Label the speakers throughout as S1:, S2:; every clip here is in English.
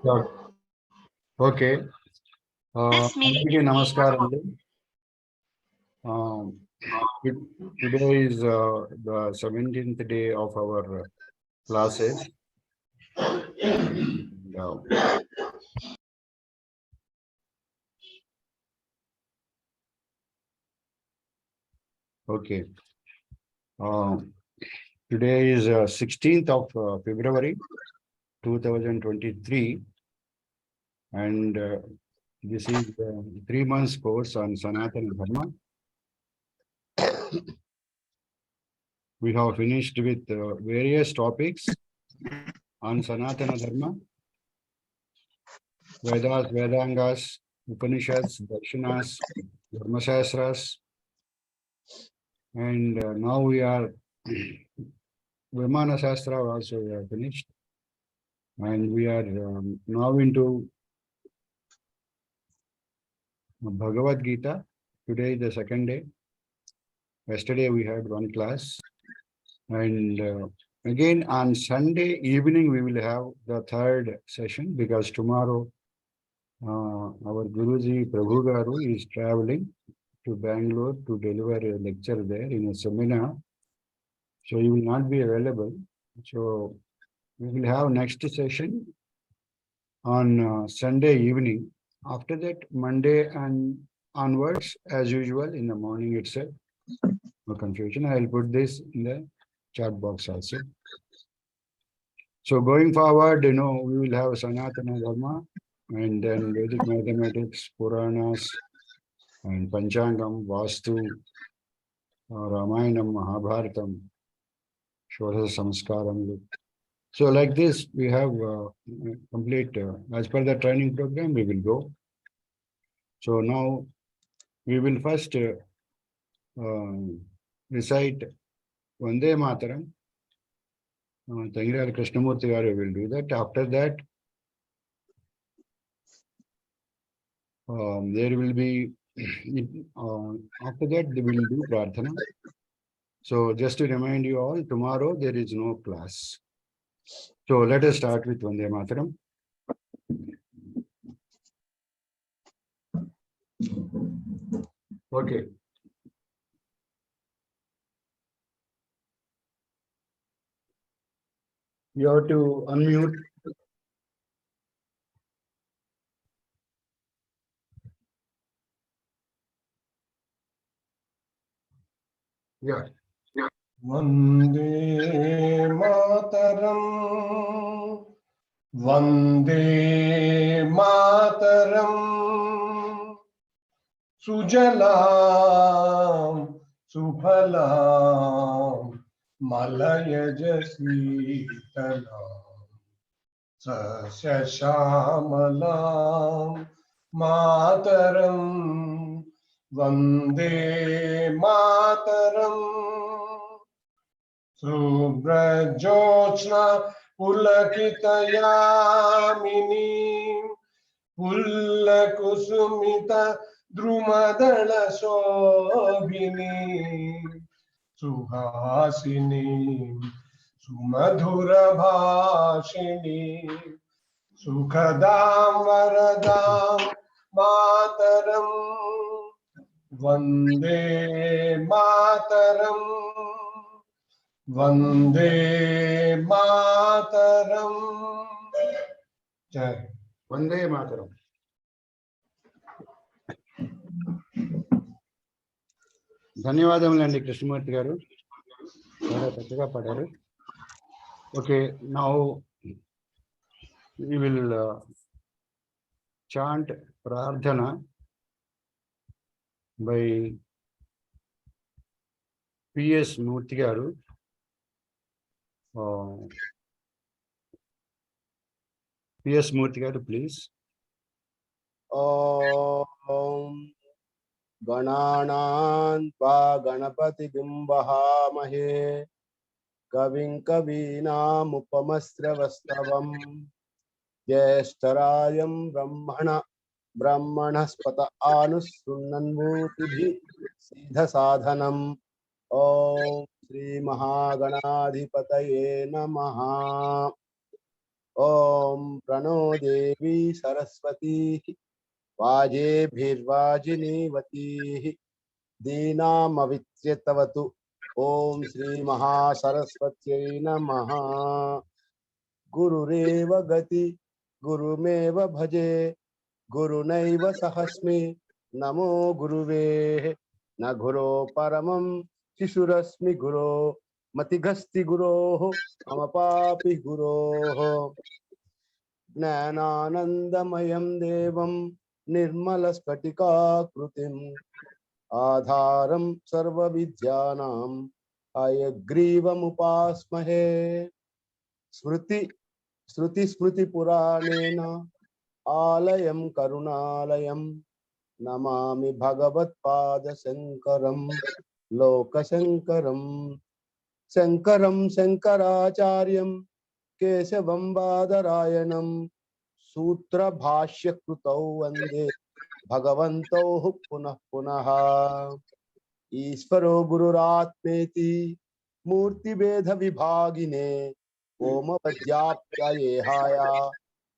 S1: Sure. Okay. అందరికీ నమస్కారం అండి. Today is the 17th day of our classes. Okay. Today is 16th of February 2023, and this is the 3 months course on Sanatana Dharma. We have finished with various topics on Sanatana Dharma, Vedas, Vedangas, Upanishads, Darshanas, Dharmasastras, and now we are Vimana Shastra also we have finished, and we are now into Bhagawadgita. Today is the second day. Yesterday we had one class, and again on Sunday evening we will have the third session, because tomorrow our Guruji Prabhu Garu is traveling to Bangalore to deliver a lecture there in a seminar, so he will not be available. So we will have next session on Sunday evening. After that, Monday and onwards, as usual, in the morning itself. No confusion. I will put this in the chat box also. So going forward, we will have Sanatana Dharma, and then Vedic mathematics, Puranas, and Panchangam, Vastu, Ramayanam, Mahabharatam, Veda Samskruti Samiti. So like this, we have complete, as per the training program, we will go. So now we will first recite Vande Mataram. Tangiral Krishnamurti Garu will do that. After that, there will be, after that, they will do Prarthana. So just to remind you all, tomorrow there is no class. So let us start with Vande Mataram. Okay. You have to unmute. Yeah.
S2: Vande Mataram, Vande Mataram, Sujalam, Subhalam, Malayaj Sitalam, Sashamalam, Mataram, Vande Mataram, Subrajochna Pulakitayamini, Pullakusumita Drumadala Sobhini, Suhasini, Sumadhura Bhashini, Sukhadam Varadam Mataram, Vande Mataram, Vande Mataram. Jai.
S1: Vande Mataram. ధన్యవాదములండి కృష్ణమూర్తి గారు, చాలా చక్కగా పాడారు. Okay, now we will chant Prarthana by P.S. Murthy garu. P.S. Murthy garu, please.
S3: Om Gananaan tva Ganapati Bimbahamahe Kavim Kavinam Upamasravastavam Jyeshtarayam Brahmanaspata Anusunnanmurtibhi Siddha Sadhanam. Om Shri Mahaganadhipataye Namaha. Om प्रणो देवी सरस्वती वाजेभिर्वाजिनीवती दीनामविच्यतवतु। ओम श्री महासरस्वत्यै नमः। गुरुरेव गति गुरुमेव भजे गुरुनैव सहस्मि नमो गुरुवे। न गुरो परमं शिशुरस्मि गुरो मतिगस्ति गुरोः मम पापि गुरोः। ज्ञानानन्दमयं देवं निर्मलस्फटिकाकृतिम् आधारं सर्वविद्यानां हयग्रीवमुपास्महे। श्रुतिस्मृतिपुराणेन आलयं करुणालयं नमामि भगवत्पादशङ्करं लोकशङ्करं। शङ्करं शङ्कराचार्यं केशवं बादरायणं सूत्रभाष्यकृतौ वन्दे भगवन्तौ पुनः पुनः। ईश्वरो गुरुरात्मेति मूर्तिभेदविभागिने ओमवद्याप्तयेहाय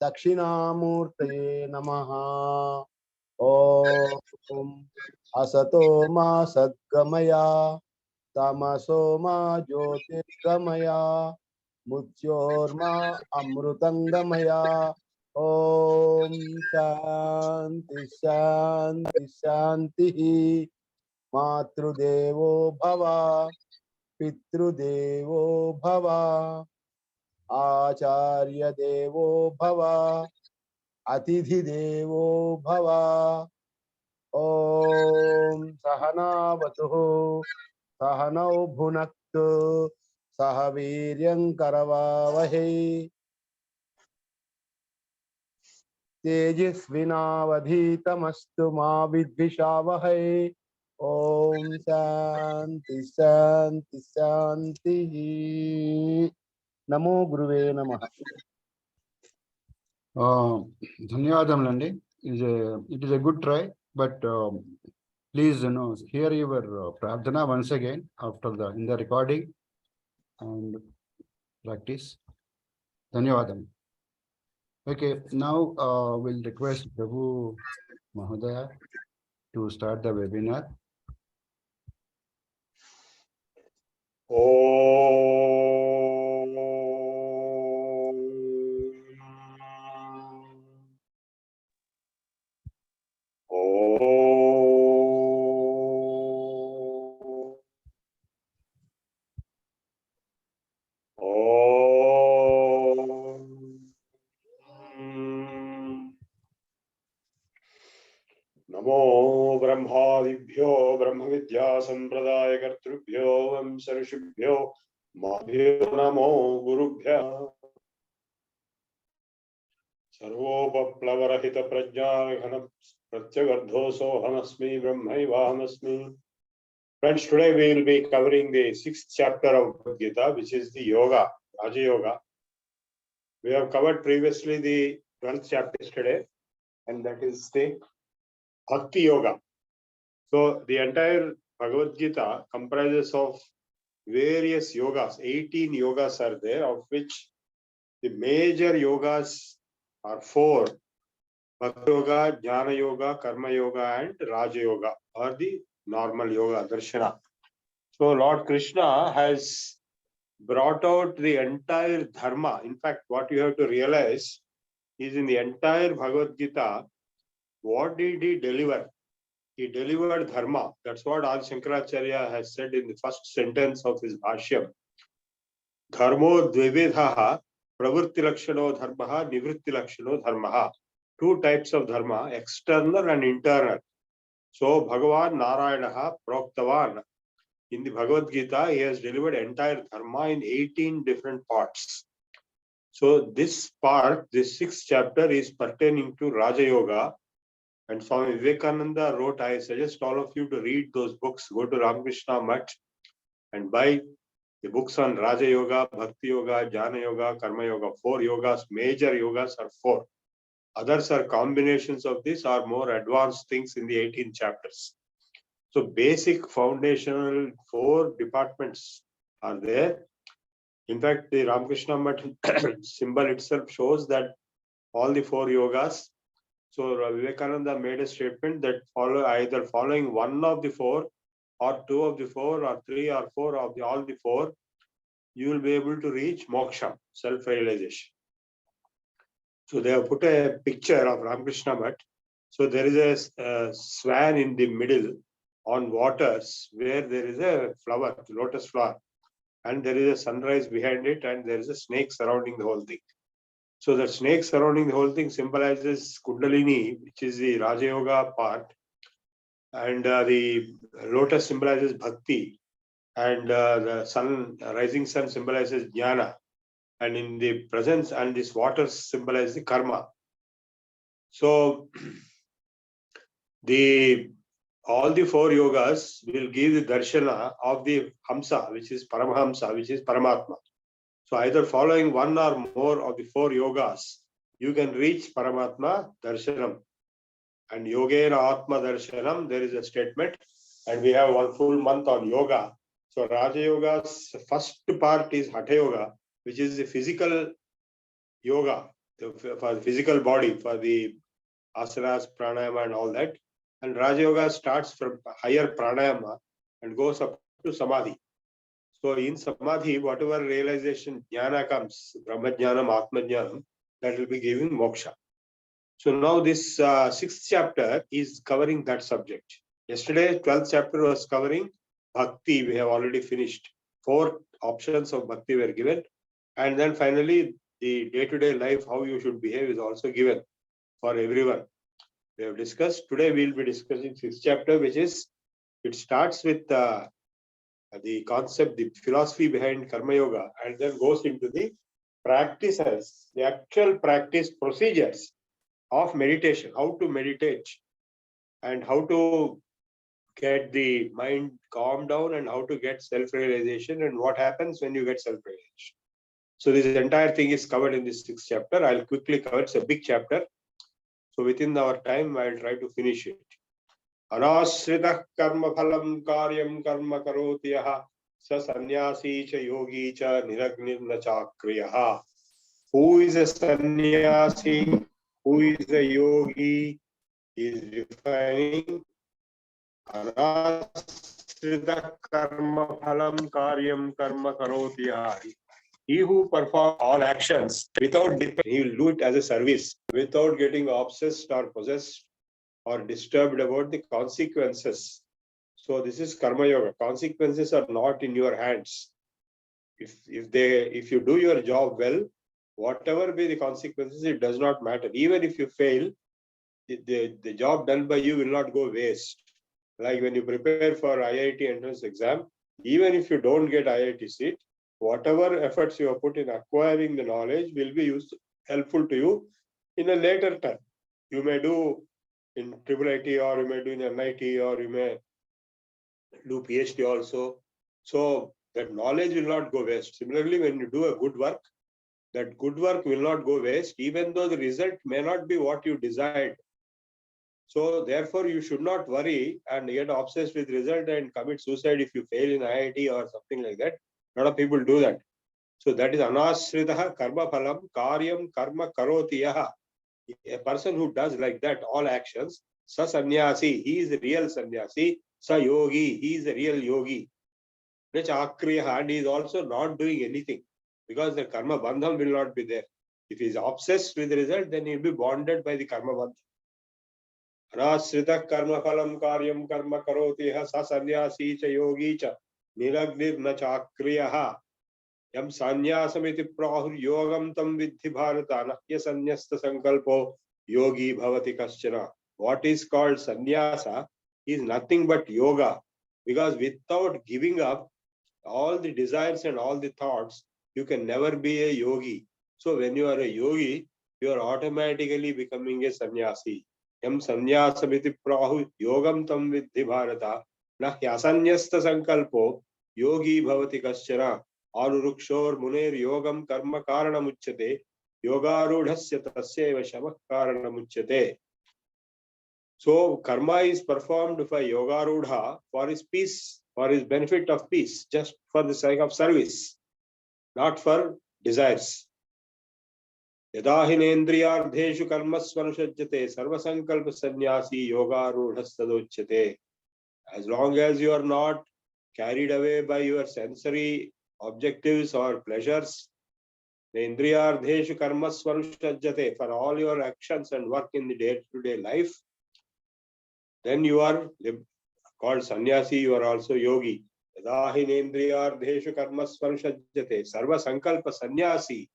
S3: दक्षिणामूर्तये नमः। ॐ असतो मा सद्गमया तमसो मा ज्योतिर्गमया मृत्योर्मा अमृतंगमया। ओम शांति शांति शांति। मातृदेवो भव पितृदेवो भव आचार्य देवो भव अतिथि देवो भव। ओम सहनावतु सहनौ भुनक्तु सह वीर्यं करवावहै तेजस्विनावधीतमस्तु मा विद्विषावहै। ओम शांति शांति शांति। नमो गुरुवे नमः।
S1: ధన్యవాదములండి. It is a good try, but please hear your pradhana once again after in the recording and practice. ధన్యవాదం. Okay, now we'll request Prabhu Mahodaya to start the webinar.
S4: नमो ब्रह्मादिभ्यो ब्रह्म विद्या संप्रदाय कर्तृभ्यो वंश ऋषिभ्यो माभ्यो नमो गुरुभ्यः। सर्वोपप्लवरहित प्रज्ञाघन प्रत्यगर्धोऽसोऽहमस्मि ब्रह्मैवाहमस्मि. Friends, today we will be covering the 6th chapter of Bhagavad Gita, which is the Yoga, Raja Yoga. We have covered previously the 12th chapter yesterday, and that is the Bhakti Yoga. So the entire Bhagavad Gita comprises of various yogas. 18 yogas are there, of which the major yogas are 4: Bhakti Yoga, Jnana Yoga, Karma Yoga, and Raja Yoga, or the normal yoga, Darshana. So Lord Krishna has brought out the entire dharma. In fact, what you have to realize is in the entire Bhagavad Gita, what did he deliver? He delivered dharma. That's what Adi Shankaracharya has said in the first sentence of his Bhashyam. Dharmo dvividhaha pravritti lakshano dharmaha nivritti lakshano dharmaha. 2 types of dharma, external and internal. So Bhagavan Narayanaha Proktavan. In the Bhagavad Gita, he has delivered entire dharma in 18 different parts. So this part, this 6th chapter, is pertaining to Raja Yoga. And Swami Vivekananda wrote, I suggest all of you to read those books. Go to Ramakrishna Mutt and buy the books on Raja Yoga, Bhakti Yoga, Jnana Yoga, Karma Yoga. 4 yogas, major yogas are 4. Others are combinations of this or more advanced things in the 18 chapters. So basic foundational 4 departments are there. In fact, the Ramakrishna Mutt symbol itself shows that all the 4 yogas. So Vivekananda made a statement that either following one of the 4 or 2 of the 4 or 3 or 4 of all the 4, you will be able to reach moksha, self-realization. So they have put a picture of Ramakrishna Math. So there is a swan in the middle on waters where there is a flower, lotus flower, and there is a sunrise behind it, and there is a snake surrounding the whole thing. So the snake surrounding the whole thing symbolizes Kundalini, which is the Raja Yoga part, and the lotus symbolizes Bhakti, and the sun, rising sun symbolizes Jnana, and in the presence, and this water symbolizes the karma. So all the 4 yogas will give the darshana of the Hamsa, which is Paramahamsa, which is Paramatma. So either following one or more of the 4 yogas, you can reach Paramatma darshanam. And Yogena Atma Darshanam, there is a statement, and we have 1 full month on yoga. So Raja Yoga's first part is Hatha Yoga, which is the physical yoga, for the physical body, for the asanas, pranayama and all that. And Raja Yoga starts from higher pranayama and goes up to samadhi. So in samadhi, whatever realization jnana comes, Brahma Jnanam, Atma Jnanam, that will be giving moksha. So now this 6th chapter is covering that subject. Yesterday, 12th chapter was covering bhakti. We have already finished. 4 options of bhakti were given. And then finally, the day-to-day life, how you should behave, is also given for everyone. We have discussed. Today, we will be discussing 6th chapter, which is, it starts with the concept, the philosophy behind Karma Yoga, and then goes into the practices, the actual practice procedures of meditation, how to meditate and how to get the mind calmed down and how to get self-realization and what happens when you get self-realization. So this entire thing is covered in this 6th chapter. I'll quickly cover. It's a big chapter. So within our time, I'll try to finish it. Anasritah karma phalam karyam karma karotiyaha sa sannyasi cha yogi cha niragnirna cha kriyaha. Who is a sannyasi? Who is a yogi? Is refining anasritah karma phalam karyam karma karotiyaha. He who performs all actions without depending, he will do it as a service, without getting obsessed or possessed or disturbed about the consequences. So this is Karma Yoga. Consequences are not in your hands. If you do your job well, whatever be the consequences, it does not matter. Even if you fail, the job done by you will not go waste. Like when you prepare for IIT entrance exam, even if you don't get IIT seat, whatever efforts you have put in acquiring the knowledge will be helpful to you in a later time. You may do in IIIT, or you may do in NIT, or you may do PhD also. So that knowledge will not go waste. Similarly, when you do a good work, that good work will not go waste, even though the result may not be what you desired. So therefore, you should not worry and get obsessed with result and commit suicide if you fail in IIT or something like that. A lot of people do that. So that is anasritah karma phalam karyam karma karotiyaha. A person who does like that, all actions, sa sannyasi, he is a real sannyasi. Sa yogi, he is a real yogi. Nachakriyaha, and he is also not doing anything because the karma bandham will not be there. If he is obsessed with the result, then he will be bonded by the karma bandham. Anasritah karma phalam karyam karma karotiyaha sa sannyasi cha yogi cha niragnir nachakriyaha. Yam sanyasamiti prahur yogam tam vidhi bharata nahya sanyasta sankalpo yogi bhavati kaschana. What is called sannyasa is nothing but yoga, because without giving up all the desires and all the thoughts, you can never be a yogi. So when you are a yogi, you are automatically becoming a sannyasi. Yam sanyasamiti prahu yogam tam vidhi bharata nahya sanyasta sankalpo yogi bhavati kaschana. Arurukshor munir yogam karma karanamuchyate yogarudhasya tasyeva shamah karanamuchyate. So karma is performed by yogarudha for his peace, for his benefit of peace, just for the sake of service, not for desires. Yada hinendriyardheshu karmasvarshajyate sarvasankalpa sannyasi yogarudhastadochyate. As long as you are not carried away by your sensory objectives or pleasures, the indriyardheshu karmasvarshajyate, for all your actions and work in the day-to-day life, then you are called sannyasi, you are also yogi. Yada hinendriyardheshu karmasvarshajyate sarvasankalpa sannyasi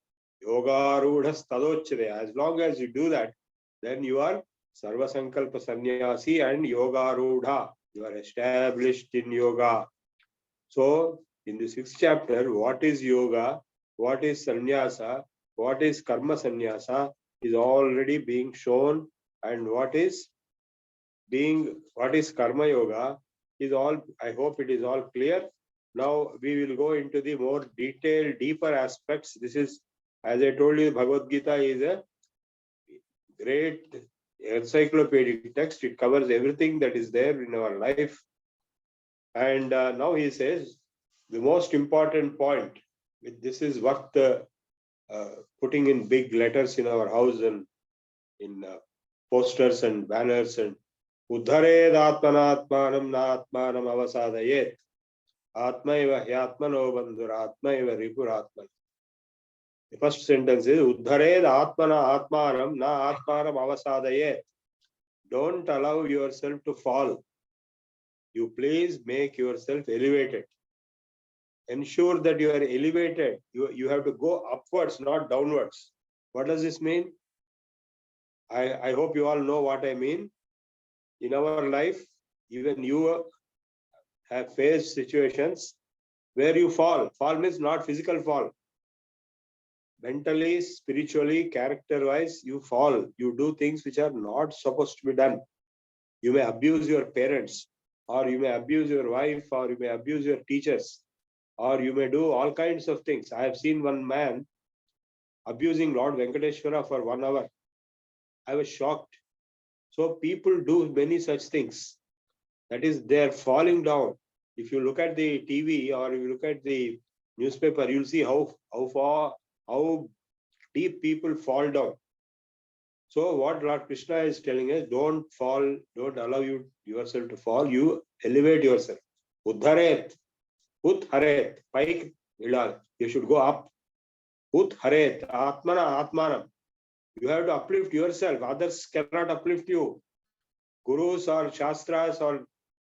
S4: yogarudhas tadochyate. As long as you do that, then you are sarva sankalpa sannyasi and yogarudha. You are established in yoga. So in the 6th chapter, what is yoga, what is sannyasa, what is karma sannyasa is already being shown, and what is karma yoga is all, I hope it is all clear. Now we will go into the more detailed, deeper aspects. This is, as I told you, Bhagawadgita is a great encyclopedic text. It covers everything that is there in our life. And now he says, the most important point, this is worth putting in big letters in our house and in posters and banners, and Uddhared atmanatmanam na atmanam avasadayet. Atmaiva hyatmano bandhur atmaiva ripuratman. The first sentence is Uddhared atmana atmanam na atmanam avasadayet. Don't allow yourself to fall. You please make yourself elevated. Ensure that you are elevated. You have to go upwards, not downwards. What does this mean? I hope you all know what I mean. In our life, even you have faced situations where you fall. Fall means not physical fall. Mentally, spiritually, character-wise, you fall. You do things which are not supposed to be done. You may abuse your parents, or you may abuse your wife, or you may abuse your teachers, or you may do all kinds of things. I have seen one man abusing Lord Venkateshwara for 1 hour. I was shocked. So people do many such things. That is, they are falling down. If you look at the TV or you look at the newspaper, you'll see how deep people fall down. So what Lord Krishna is telling us, don't fall, don't allow yourself to fall. You elevate yourself. Uddharet, Uddharet, paik ilal. You should go up. Uddharet, atmana atmanam. You have to uplift yourself. Others cannot uplift you. Gurus or shastras or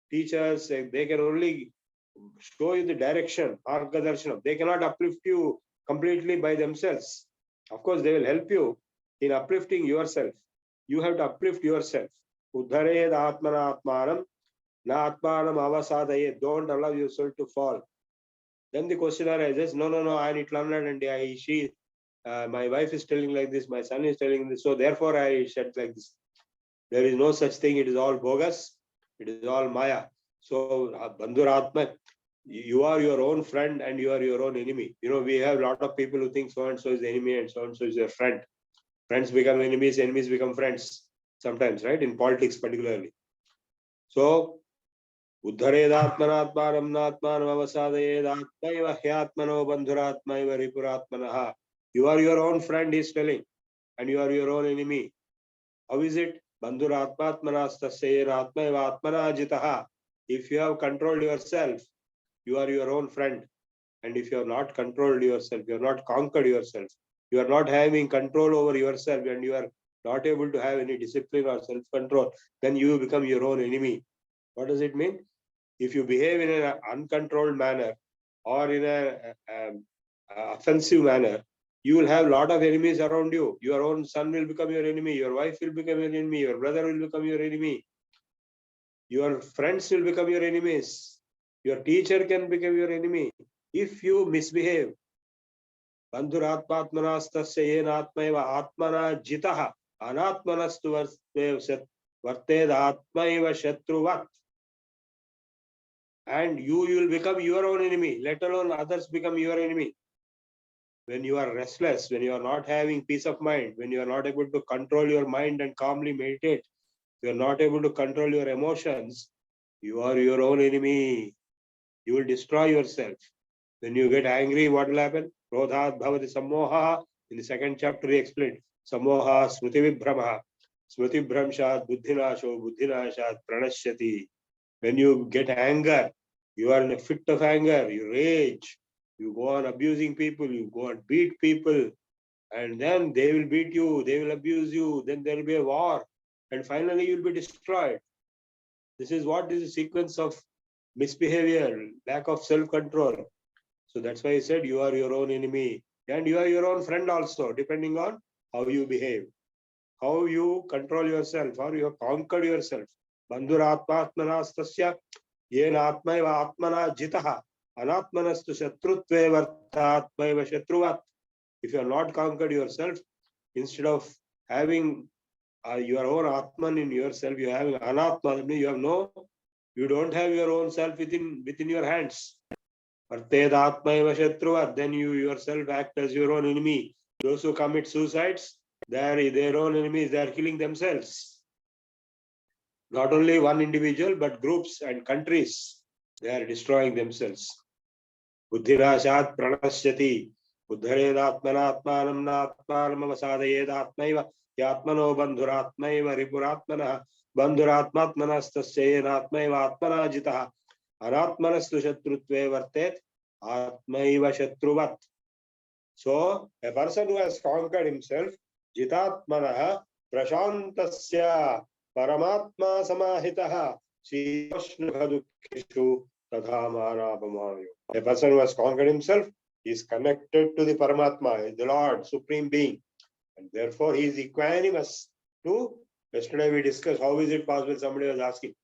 S4: teachers, they can only show you the direction, margadarshanam. They cannot uplift you completely by themselves. Of course, they will help you in uplifting yourself. You have to uplift yourself. Uddhareyad atmana atmanam, na atmanam avasadayed. Don't allow yourself to fall. Then the question arises, no, I need to learn, and my wife is telling like this, my son is telling this, so therefore I said like this. There is no such thing. It is all bogus. It is all maya. So, Bandhuratma, you are your own friend and you are your own enemy. You know, we have a lot of people who think so and so is the enemy and so is your friend. Friends become enemies, enemies become friends. Sometimes, right? In politics particularly. So, Uddharedatmanatmanam natmanam avasadayedātmaiva hyatmano bandhuratmaiva ripuratmanaha. You are your own friend, he is telling, and you are your own enemy. How is it? Bandhuratmatmanastasyaratmaiva atmana jitaha. If you have controlled yourself, you are your own friend. And if you have not controlled yourself, you have not conquered yourself, you are not having control over yourself, and you are not able to have any discipline or self-control, then you become your own enemy. What does it mean? If you behave in an uncontrolled manner or in an offensive manner, you will have a lot of enemies around you. Your own son will become your enemy, your wife will become your enemy, your brother will become your enemy, your friends will become your enemies, your teacher can become your enemy if you misbehave. Bandhuratmatmanastasya yenatmaiva atmana jitaha anatmanastu varted atmaiva shatruvat. And you will become your own enemy, let alone others become your enemy. When you are restless, when you are not having peace of mind, when you are not able to control your mind and calmly meditate, you are not able to control your emotions, you are your own enemy. You will destroy yourself. When you get angry, what will happen? Krodhat bhavati sammoha In the second chapter, he explained Samoha Smriti Vibhramaha, Smriti Bhramshat, Buddhinasho, Buddhinashat, Pranashyati. When you get anger, you are in a fit of anger, you rage, you go on abusing people, you go and beat people, and then they will beat you, they will abuse you, then there will be a war, and finally you will be destroyed. This is what is the sequence of misbehavior, lack of self-control. So that's why he said you are your own enemy and you are your own friend also, depending on how you behave, how you control yourself, how you have conquered yourself. Bandhuratmatmanastasya yena atmaiva atmana jitaha anatmanastu shatrutve vartatmaiva shatruvat. If you are not conquered yourself, instead of having your own Atman in yourself, you have Anatma, you don't have your own self within your hands. Then you yourself act as your own enemy. Those who commit suicides, they are their own enemies, they are killing themselves. Not only one individual, but groups and countries, they are destroying themselves. Buddhinashat pranasyati. Uddharedatmanatmanam natmanam avasadayedātmaiva yatmano bandhuratmaiva ripuratmanah bandhuratmatmanastasya yenatmaiva atmana jitaha anatmanastu shatrutve vartet atmaiva shatruvat. So a person who has conquered himself, jitatmanah prashantasya paramatma samahitaha shītoshnaghadukhishu tadha manapamayo. A person who has conquered himself is connected to the Paramatma, the Lord, Supreme Being, and therefore he is equanimous to. Yesterday we discussed how is it possible, somebody was asking.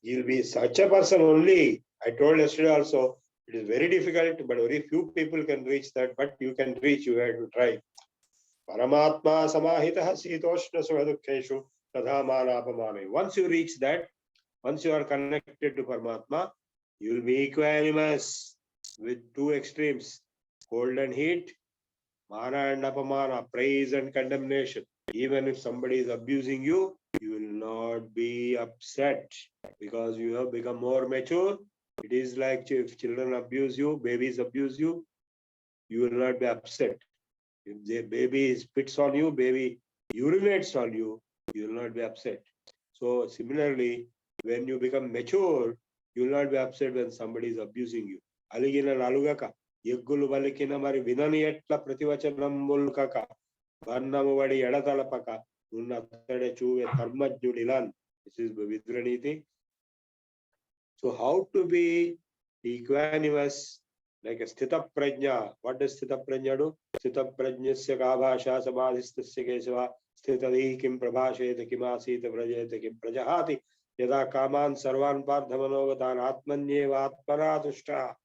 S4: He'll be such a person only. I told yesterday also, it is very difficult, but very few people can reach that, but you can reach, you have to try. Paramatma samahitaha sitoshna suhadukkeshu tadha manapamane. Once you reach that, once you are connected to Paramatma, you will be equanimous with two extremes, cold and heat, mana and apamana, praise and condemnation. Even if somebody is abusing you, you will not be upset because you have become more mature. It is like if children abuse you, babies abuse you, you will not be upset. If the baby spits on you, baby urinates on you, you will not be upset. So similarly, when you become mature, you will not be upset when somebody is abusing you. Aligina nalugaka, yeggulu balikina mari vinani etla prativachanam mulkaka, varnamuvadi edatalapaka, unnatade chuve dharmajjudilan. This is Vidraniti. So how to be equanimous, like a sthita prajna. What does sthita prajna do? Sthita prajnasya kabhasha samadhistasya kesava sthitadi kim prabhasheta kimasita vrajeta kim prajahati yada kaman sarvan pardhamanogatan atmanyeva atmana tushta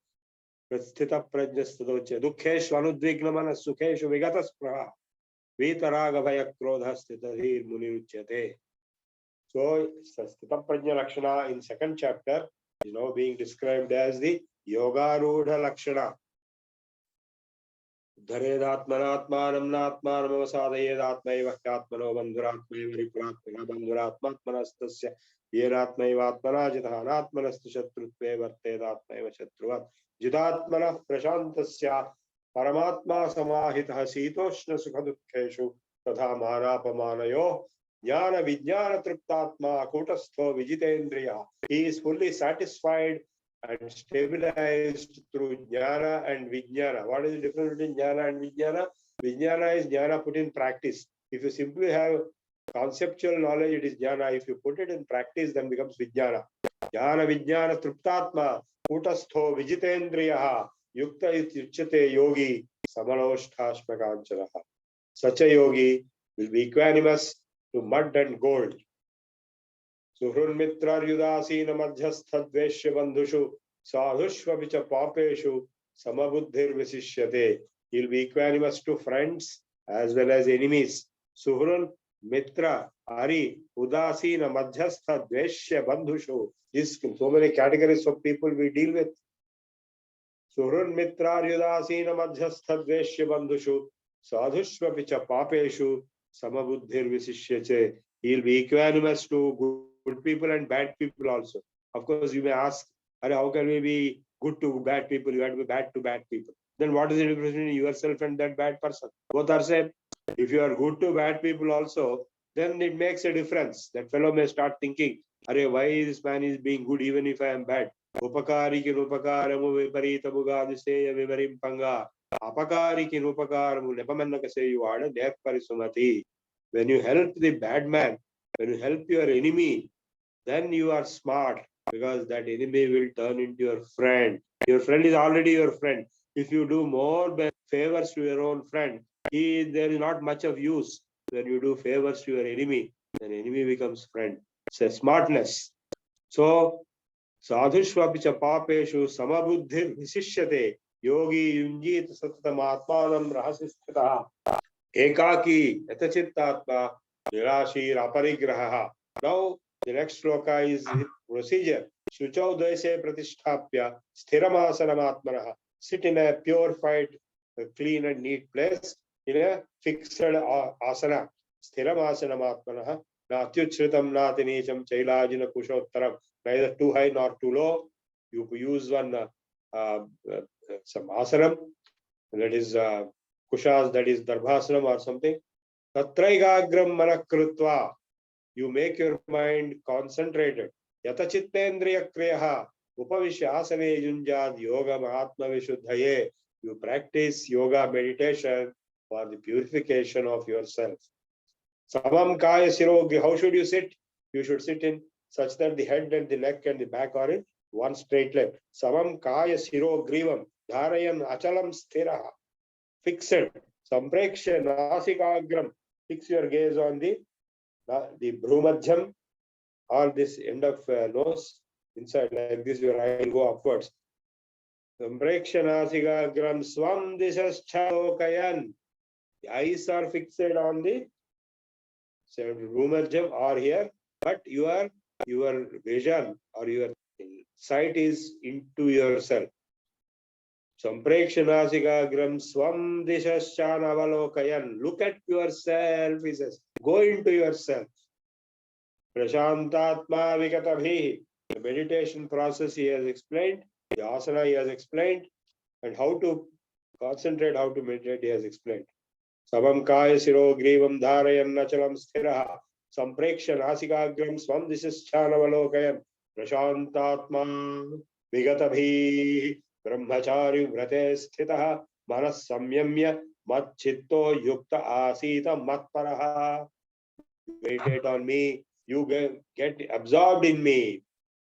S4: prasthita prajnastadoche dukkeshu anudvignamana sukheshu vigataspraha vitaraga bhaya krodha sthitadhir muniruchyate. So sthita prajna lakshana in second chapter is now being described as the yoga rudha lakshana. Dharedatmanatmanam natmanam avasadayedātmaiva hyātmano bandhuratmaiva ripuratmana bandhuratmatmanastasya yeratmaiva atmana jitaha anatmanastu shatrutve vartedatmaiva shatruvat jitatmana prashantasya paramatma samahitaha sītoshna sukhadukkeshu tadha manapamanayo jnana vijnana triptatma kutastho vijitendriya. He is fully satisfied and stabilized through jnana and vijnana. What is the difference between jnana and vijnana? Vijnana is jnana put in practice. If you simply have conceptual knowledge, it is jnana. If you put it in practice, then becomes vijnana. Jnana vijnana triptatma kutastho vijitendriyaha yukta ityuchyate yogi samalosthashmakancharaha. Such a yogi will be equanimous to mud and gold. Suhrun mitra yudasina madhyastha dveshya bandhushu sadhushva vicha papeshu samabuddhir visishyate. He'll be equanimous to friends as well as enemies. Suhrun mitra ari udasina madhyastha dveshya bandhushu. These so many categories of people we deal with. Suhrun mitra yudasina madhyastha dveshya bandhushu sadhushva vicha papeshu samabuddhir visishyate. He'll be equanimous to good people and bad people also. Of course, you may ask, how can we be good to bad people? You have to be bad to bad people. then what is the difference between yourself and that bad person? Both are same. If you are good to bad people also, then it makes a difference. That fellow may start thinking, Arey, why this man is being good even if I am bad? Upakari kinupakaramu viparitamu gadiseya vivarim panga. Apakari kinupakaramu nepamannaka seyuvada nerparisumati. When you help the bad man, when you help your enemy, then you are smart, because that enemy will turn into your friend. Your friend is already your friend. If you do more favors to your own friend, there is not much of use. When you do favors to your enemy, then enemy becomes friend. It's a smartness. So, sadhushvapicha papeshu samabuddhir visishyate yogi yunjit satatam atmanam rahasistha ekaki yatachittatma nirashir aparigraha. Now, the next sloka is procedure. Shuchau daise pratisthapya sthiramasanam. Sit in a purified, clean and neat place in a fixed asana. Sthiramasanam atmanaha. Natyuchritam natinicham chailajina kushottaram. Neither too high nor too low. You use one some asanam, that is kushas, that is darbhasanam or something. Tatraigagram manakrutva. You make your mind concentrated. Yata chittendriya kriyaha upavishya asane yunjad yoga mahatma vishuddhaye. You practice yoga meditation for the purification of yourself. Samam kaya sirogri. How should you sit? You should sit in such that the head and the neck and the back are in one straight line. Samam kaya sirogrivam dharayan achalam sthiraha. Fixed. Sampreksha nasikagram. Fix your gaze on the bhrumadhyam, or this end of nose, inside like this, your eye will go upwards. Samprekshanasigagram swam dishaschaokayan. The eyes are fixed on the bhrumadhyam or here, but your vision or your sight is into yourself. Samprekshanasigagram swam dishashanavalokayan. Look at yourself, he says. Go into yourself. Prashantatma vikatabhi. The meditation process he has explained, the asana he has explained, and how to concentrate, how to meditate he has explained. Samam kaya siro grivam dharayan nachalam sthiraha. Sampreksha nasikagram swam dishashanavalokayan. Prashantatma vikatabhi. Brahmachari vrate sthitaha manas samyamya mat chitto yukta asita matparaha. Meditate on me, you get absorbed in me.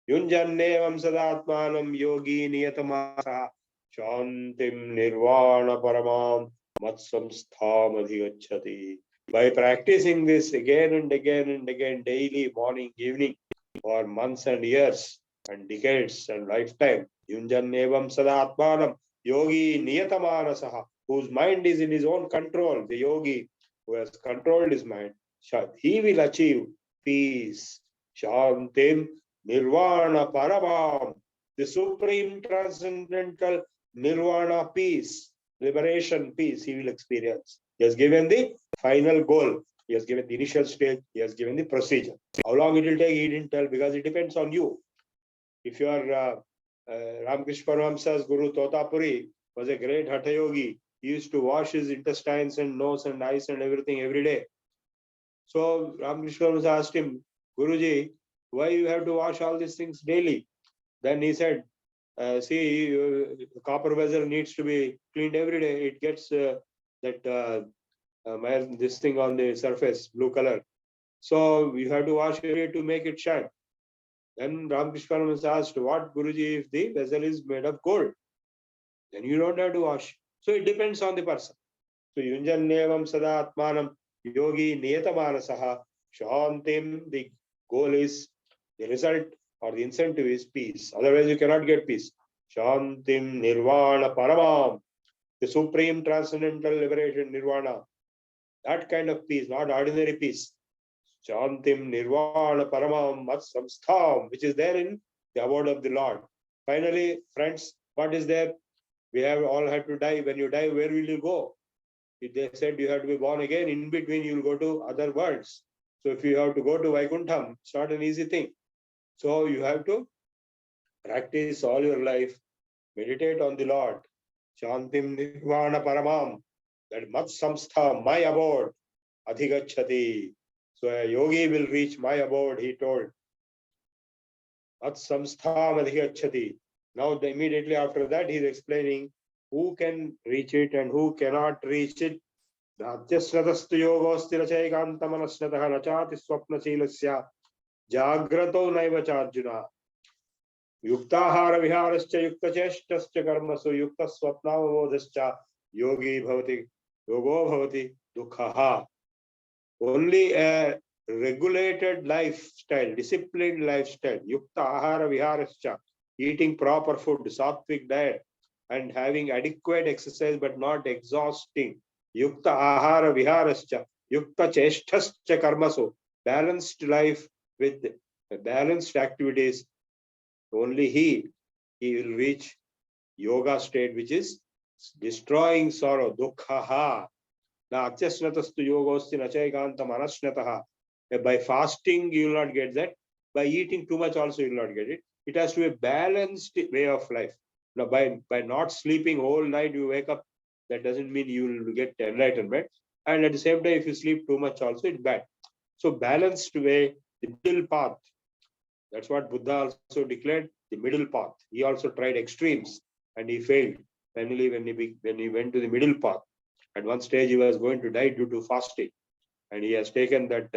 S4: Yunjannevam sadatmanam yogi niyatamasa shantim nirvana paramam matsamstham adhigacchati. By practicing this again and again and again, daily, morning, evening, for months and years and decades and lifetime, Yunjannevam sadatmanam yogi niyatamanasa, whose mind is in his own control, the yogi who has controlled his mind, he will achieve peace. Shantim nirvana paramam, the supreme transcendental nirvana peace, liberation peace he will experience. He has given the final goal. He has given the initial stage. He has given the procedure. How long it will take, he didn't tell, because it depends on you. If you are Ramakrishna Paramahamsa's Guru Totapuri was a great Hatha Yogi. He used to wash his intestines and nose and eyes and everything every day. So Ramakrishna Paramahamsa asked him, Guruji, why you have to wash all these things daily? Then he said, see, the copper vessel needs to be cleaned every day. It gets this thing on the surface, blue color. So you have to wash every day to make it shine. Then Ramakrishna Paramahamsa asked, what, Guruji, if the vessel is made of gold? Then you don't have to wash. So it depends on the person. So Yunjannevam sadatmanam yogi niyatamanasa shantim. The goal is, the result or the incentive is peace. Otherwise you cannot get peace. Shantim nirvana paramam. The supreme transcendental liberation, nirvana. That kind of peace, not ordinary peace. Shantim nirvana paramam mat samstham, which is there in the abode of the Lord. Finally, friends, what is there? We have all had to die. When you die, where will you go? They said you have to be born again. In between, you will go to other worlds. So if you have to go to Vaikuntham, it's not an easy thing. So you have to practice all your life, meditate on the Lord. Shantim Nirvana Paramam, that Mat Samstha, my abode, Adhigachati. So a yogi will reach my abode, he told. Mat Samstha Adhigachati. Now, immediately after that, he is explaining who can reach it and who cannot reach it. Dhatyasratastu yogosthirachaikantamanasnatah nachati swapnachilasya jagrato naiva charjuna. Yuktahara viharascha yuktacheshtascha karmasu yukta swapnavabodhascha yogi bhavati yogo bhavati dukhaha. Only a regulated lifestyle, disciplined lifestyle, yukta ahara viharascha, eating proper food, sattvic diet, and having adequate exercise but not exhausting. Yukta ahara viharascha, yukta cheshtascha karmasu, balanced life with balanced activities. Only he will reach yoga state, which is destroying sorrow, dukkhaha. By fasting, you will not get that. By eating too much also, you will not get it. It has to be a balanced way of life. Now, by not sleeping whole night, you wake up. That doesn't mean you will get enlightenment. And at the same time, if you sleep too much also, it's bad. So balanced way, the middle path. That's what Buddha also declared, the middle path. He also tried extremes and he failed. Finally, when he went to the middle path, at one stage he was going to die due to fasting, and he has taken that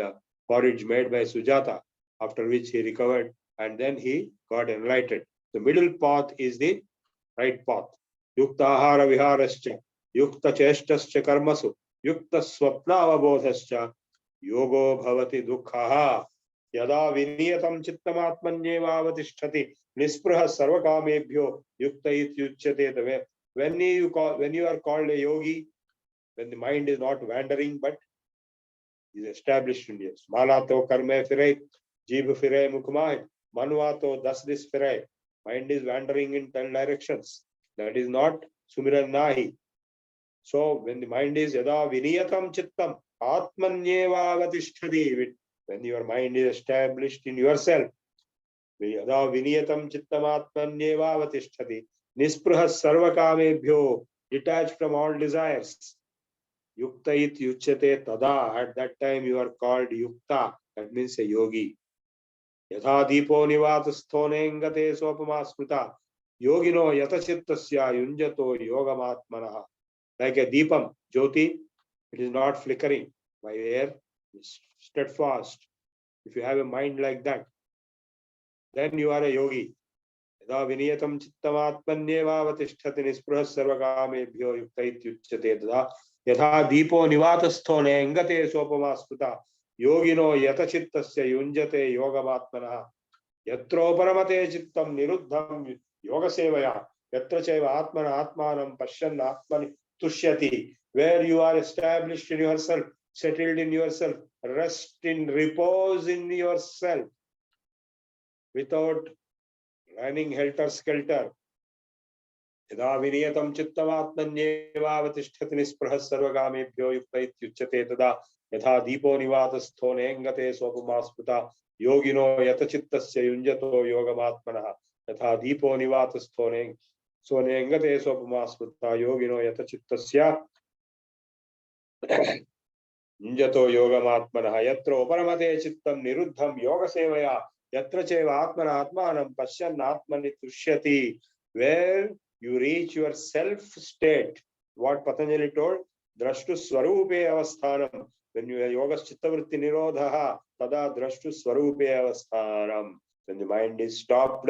S4: porridge made by Sujata, after which he recovered, and then he got enlightened. The middle path is the right path. Yukta ahara viharascha, yukta cheshtascha karmasu, yukta swapnavabodhascha, yogo bhavati dukkhaha. Yada viniyatam chittamatmanyevavatisthati nispraha sarvakamebhyo yukta ityuchyate. When you are called a yogi, when the mind is not wandering but is established in yes. Manato karme fire, jeev fire mukmai, manuato dasdis fire. Mind is wandering in 10 directions. That is not sumiran nahi. So when the mind is yada viniyatam chittam atmanyevavatisthati, when your mind is established in yourself, yada viniyatam chittam atmanyevavatisthati, nispraha sarvakamebhyo, detached from all desires. Yukta it yuchyate tada. At that time you are called yukta. That means a yogi. Yatha deepo nivatasthonengate sopama yogino yatachittasya yunjato yogamatmanaha. Like a deepam, jyoti, it is not flickering by air, it's steadfast. If you have a mind like that, then you are a yogi. Yada viniyatam chittamatmanyevavatisthati nispraha sarvakamebhyo yukta ityuchyate tada. Yatha deepo nivatasthone engate sopama yogino yatachittasya yunjate yogamatmanaha. Yatro paramate chittam niruddham yogasevaya. Yatra chaiva atmana atmanam pashyan atmani tushyati. Where you are established in yourself, settled in yourself, rest in repose in yourself, without running helter-skelter. Yada viniyatam chittamatmanyevavatisthati nispraha sarvakamebhyo yukta ityuchyate tada. Yatha deepo nivatasthone engate sopama yogino yatachittasya yunjato yogamatmanaha. Yatha deepo nivatasthone engate sopama yogino yatachittasya yunjato yogamatmanaha. Yatro paramate chittam niruddham yogasevaya. Yatra chaiva atmana atmanam pashyan atmani tushyati. Where you reach your self state, what Patanjali told, drashtu swarupe avasthanam. When you yoga chittavritti nirodhaha, tada drashtu swarupe avasthanam. When the mind is stopped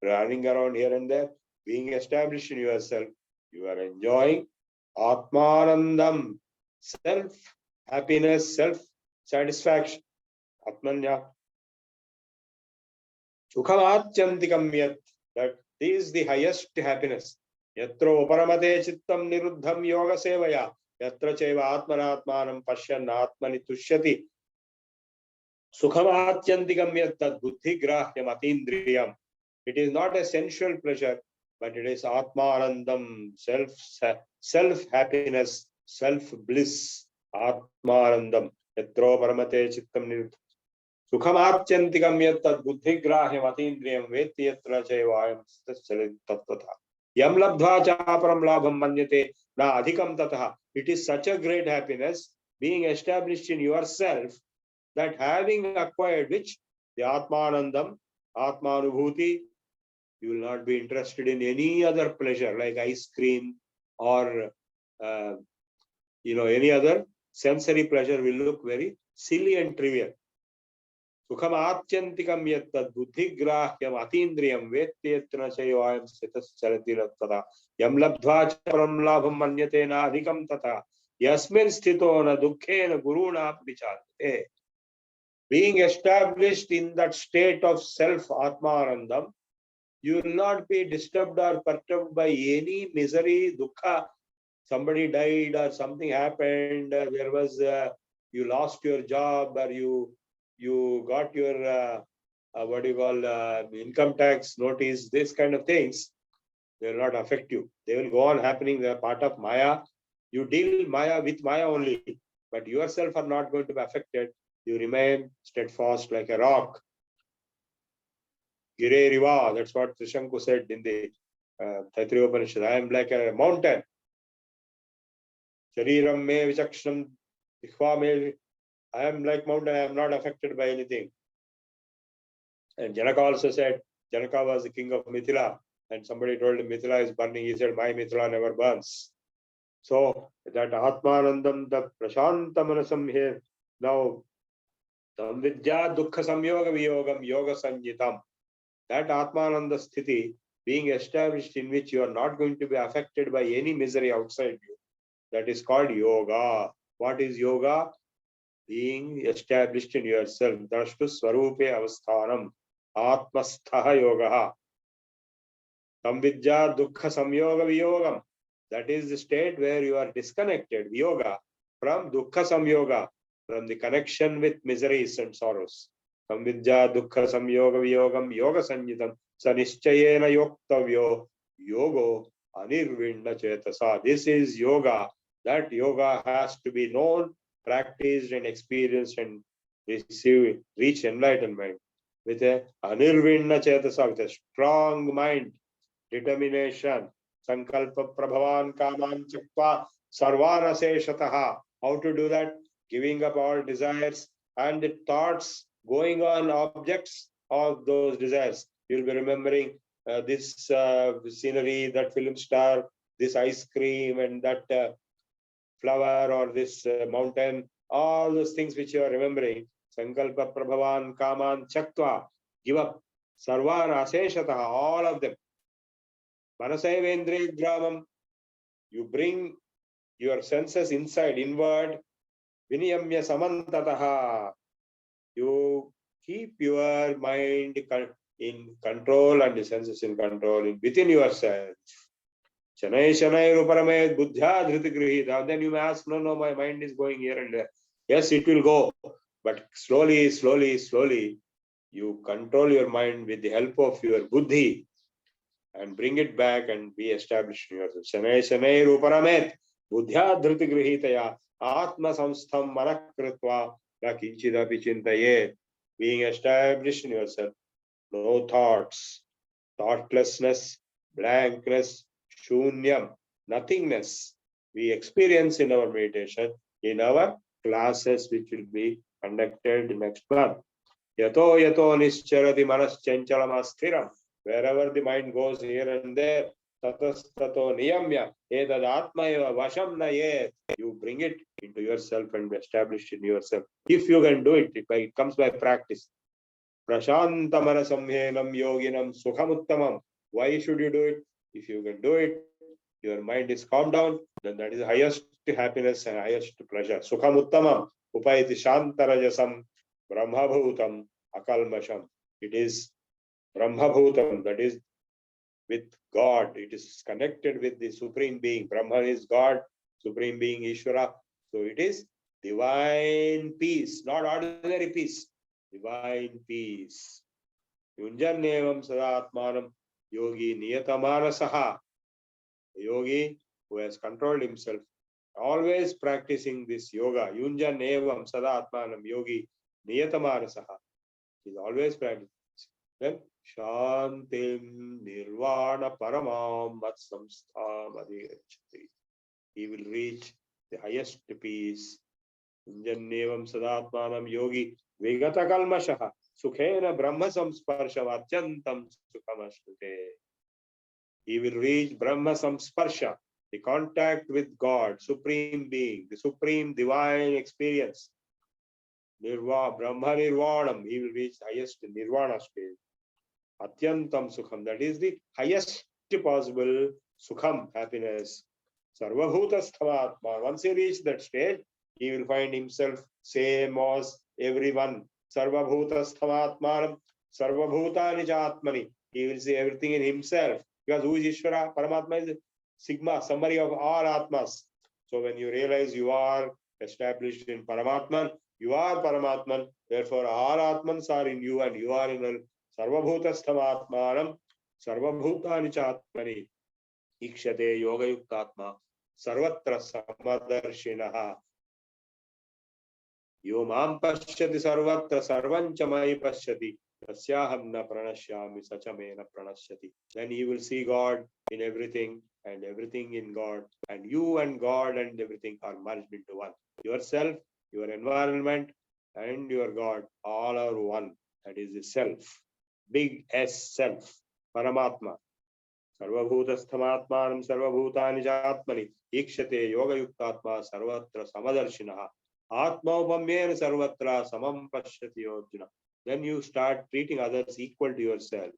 S4: running around here and there, being established in yourself, you are enjoying atmanandam, self happiness, self satisfaction. Atmanya Sukhamatyantikam yat, that is the highest happiness. Yatro paramate chittam niruddham yoga sevaya. Yatra chaiva atmanatmanam pashyan atmani tushyati. Sukhamatyantikam yat tad buddhi grahyam atindriyam. It is not a sensual pleasure, but it is atmanandam, self happiness, self bliss. Atmanandam. Yatro paramate chittam niruddham. Sukhamatyantikam yat tad buddhi grahyam atindriyam veti yatra chaivayam tattvatha. Yam labdva cha param labham manyate na adhikam tatah. It is such a great happiness being established in yourself that having acquired which the Atmanandam, Atmanubhuti, you will not be interested in any other pleasure like ice cream or any other sensory pleasure will look very silly and trivial. Sukham atyantikam yattad buddhigrahyam atindriyam vettyetrana chayvayam sitas charati tada yam labdva param labham manyate na adhikam tata yasmin sthito na dukkhena guruna vicharte. Being established in that state of self atmanandam, you will not be disturbed or perturbed by any misery, dukkha. Somebody died or something happened, there was you lost your job, or you got your income tax notice. This kind of things, they will not affect you. They will go on happening. They are part of Maya. You deal Maya with Maya only, but yourself are not going to be affected. You remain steadfast like a rock. Gire Riva, that's what Trishanku said in the Taittiriya Upanishad. I am like a mountain. Shariram me vichakshanam dikhva me. I am like mountain, I am not affected by anything. And Janaka also said, Janaka was the king of Mithila, and somebody told him Mithila is burning. He said, my Mithila never burns. So that Atmanandam, the Prashanta Manasam here, now Tam Vidya Dukkha Samyoga Viyogam Yoga Sanjitam. That Atmananda Sthiti, being established in which you are not going to be affected by any misery outside you, that is called yoga. What is yoga? Being established in yourself. Drashtu Swarupe Avasthanam. Atmastha Yoga. Tam Vidya Dukkha Samyoga Viyogam. That is the state where you are disconnected, yoga, from Dukkha Samyoga, from the connection with miseries and sorrows. Tam Vidya Dukkha Samyoga Viyogam Yoga Sanjitam Sanischayena Yoktavyo Yogo Anirvinna Chetasa. This is yoga. That yoga has to be known, practiced, and experienced, and reach enlightenment with a Anirvinna Chetasa, with a strong mind, determination. Sankalpa Prabhavan Kaman Chakva Sarvana Seshataha. How to do that? Giving up all desires and the thoughts going on objects of those desires. You'll be remembering this scenery, that film star, this ice cream, and that flower, or this mountain, all those things which you are remembering. Sankalpa Prabhavan Kaman Chakva. Give up. Sarvana Seshataha. All of them. Manasayavendriya Gramam, you bring your senses inside, inward. Viniyamya Samantataha, you keep your mind in control and the senses in control within yourself. Shanai Shanai Ruparamed Buddha Dhriti Grihita. Then you may ask, no, my mind is going here and there. Yes, it will go, but slowly, slowly, slowly, you control your mind with the help of your buddhi, and bring it back and be established in yourself. Shanai Shanai Ruparamet Buddhya Dhriti Grihitaya Atma Samstham Manakritva Rakinchidapi Chintaye. Being established in yourself, no thoughts, thoughtlessness, blankness, shunyam, nothingness. We experience in our meditation, in our classes which will be conducted next month. Yato yato nischarati manas chanchalam asthiram. Wherever the mind goes here and there, tatastato niyamya, edad atmayava vasham nayet. You bring it into yourself and establish in yourself. If you can do it, it comes by practice. Prashantamana samhenam yoginam sukhamuttamam. Why should you do it? If you can do it, your mind is calmed down, then that is the highest happiness and highest pleasure. Sukhamuttamam upayati shantarajasam brahmabhutam akalmasham. It is Brahmabhutam, that is with God. It is connected with the Supreme Being. Brahman is God, Supreme Being Ishvara. So it is divine peace, not ordinary peace. Divine peace. Yunjanevam sadatmanam yogi niyatamanasaha. The yogi who has controlled himself, always practicing this yoga. Yunjanevam sadatmanam yogi niyatamanasaha. He is always practicing. then Shantim Nirvana Paramam Mat Samstham Adhigachati. He will reach the highest peace. Jannevam Sadatmanam Yogi Vigata Kalmashaha Sukhena Brahma Samsparsha Atyantam Sukhamashrute. He will reach Brahma Samsparsha, the contact with God, Supreme Being, the Supreme Divine experience. Nirvana, Brahma Nirvanam, he will reach the highest Nirvana stage. Atyantam Sukham, that is the highest possible Sukham, happiness. Sarvabhutasthamaatma, once he reaches that stage, he will find himself same as everyone. Sarvabhutasthamaatmanam, Sarvabhutani Atmani. He will see everything in himself. Because who is Ishvara? Paramatma is Sigma, summary of all Atmas. So when you realize you are established in Paramatman, you are Paramatman, therefore all Atmans are in you and you are in a Sarvabhutasthamaatmanam, Sarvabhutani Atmani. Ikshate Yoga Yuktatma, Sarvatra Samadarshinaha. Yo mam pashyati sarvatra sarvanchamai pashyati. Tasyaham na pranashyami sachamena pranashyati. Then you will see God in everything and everything in God. And you and God and everything are merged into one. Yourself, your environment, and your God, all are one. That is the self. Big S self. Paramatma. Sarvabhutasthamaatmanam sarvabhutani jatmani. Ikshate yoga yuktatma sarvatra samadarshinaha. Atma upamyena sarvatra samam pashyati Arjuna. Then you start treating others equal to yourself.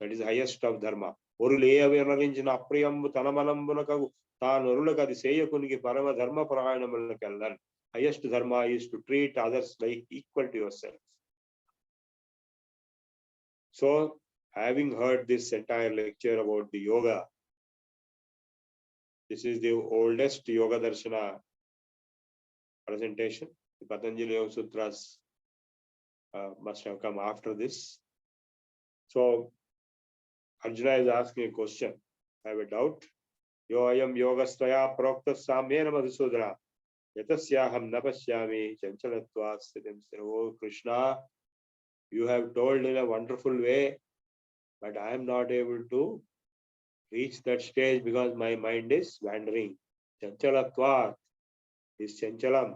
S4: That is the highest of dharma. Oruleyavenarinjina apriyambu tanamanambunakagu tanurulakadi seyakuniki parama dharma parayanamalkallan. Highest dharma is to treat others like equal to yourself. So, having heard this entire lecture about the yoga, this is the oldest Yoga Darshana presentation. The Patanjali Yoga Sutras must have come after this. So, Arjuna is asking a question. I have a doubt. Yo ayam yogastaya prokta samyena madhusudra yatasyaham napashyami chanchalatva siddhim. Oh Krishna, you have told in a wonderful way, but I am not able to reach that stage because my mind is wandering. Chanchalatva is chanchalam.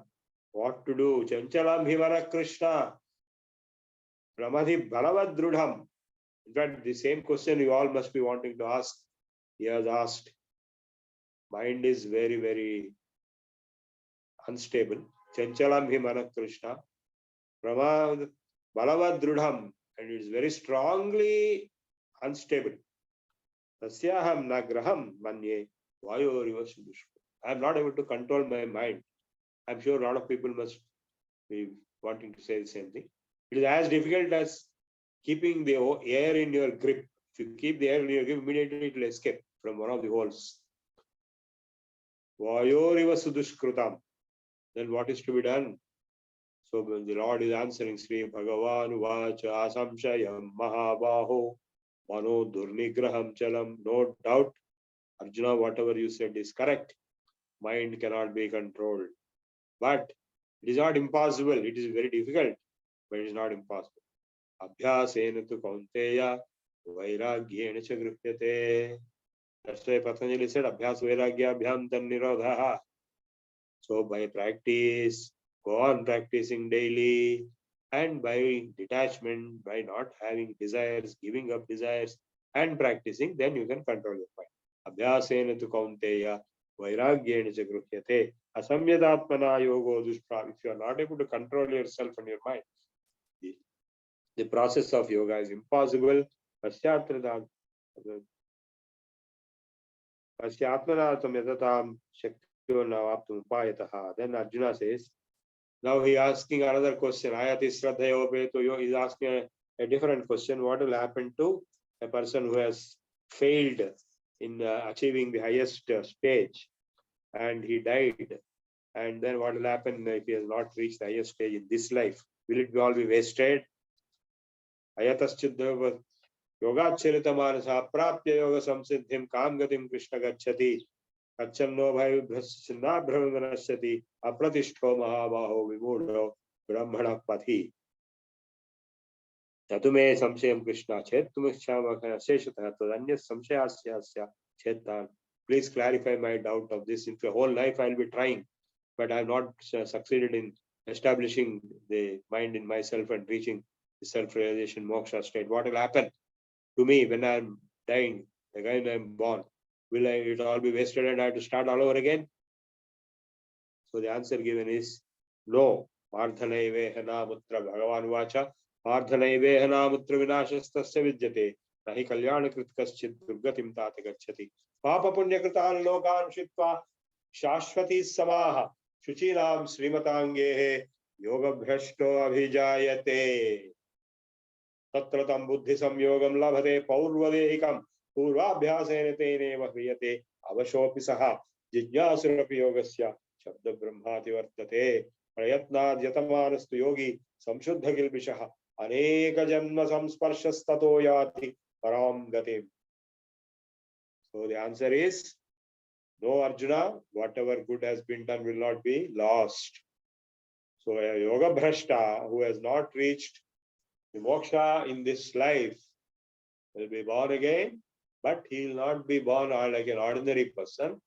S4: What to do? Chanchalam himara Krishna. Pramadhi Bhagawadgita. In fact, the same question you all must be wanting to ask. He has asked. Mind is very, very unstable. Chanchalam himana Krishna. Pramadhi Bhagawadgita. And it is very strongly unstable. Tasyaham nagraham manye vayoriva sudushko. I am not able to control my mind. I am sure a lot of people must be wanting to say the same thing. It is as difficult as keeping the air in your grip. If you keep the air in your grip, immediately it will escape from one of the holes. Vayoriva sudushkrutam. Then what is to be done? So the Lord is answering, Sri Bhagavan Vacha Samshayam Mahabaho Mano Durnigraham Chalam. No doubt, Arjuna, whatever you said is correct. Mind cannot be controlled. But it is not impossible. It is very difficult, but it is not impossible. Abhyasena tu kaunteya vairagyena cha gripyate. That's why Patanjali said, Abhyas vairagya abhyam tan nirodha. So by practice, go on practicing daily, and by detachment, by not having desires, giving up desires, and practicing, then you can control your mind. Abhyasena tu kaunteya vairagyena cha gripyate. Asamyadatmana yogo dushra. If you are not able to control yourself and your mind, the process of yoga is impossible. Pasyatmanatam yatatam shaktyo navaptum upayataha. Then Arjuna says, now he is asking another question. Ayati Shraddhayopeto. He is asking a different question. What will happen to a person who has failed in achieving the highest stage and he died? And then what will happen if he has not reached the highest stage in this life? Will it all be wasted? Ayataschidhava yogacharita manasa prapya yoga samsiddhim kam gatim krishna gacchati achanno bhayubhrasya brahmanashyati apratishto mahabaho vimudho brahmana pathi. Tatume samshayam Krishna chettumikshama sheshatah tadanya samshayasya chetan. Please clarify my doubt of this. In the whole life I'll be trying, but I have not succeeded in establishing the mind in myself and reaching the self-realization moksha state. What will happen to me when I'm dying, again I'm born? Will it all be wasted and I have to start all over again? So the answer given is no. Parthanaiveha mutra Bhagavan vacha Parthanaiveha mutra vinashastasya vidyate nahi kalyanakrit kaschid durgatim tate gacchati Papa punyakritan lokan shitva shashvati samaha Shuchiram srimatangehe yoga bhrashto abhijayate Tatratam buddhi samyogam labhate paurvadehikam purvabhyasena teneva hriyate avashopi saha jigyasurapi yogasya Shabda Brahmati Vartate Prayatnad Yatamastu Yogi Samshuddha Kilbishaha Aneka Janma Samsparshastato Yati Param Gatim. So the answer is no, Arjuna. Whatever good has been done will not be lost. So a yoga bhrashta who has not reached the moksha in this life will be born again, but he will not be born like an ordinary person.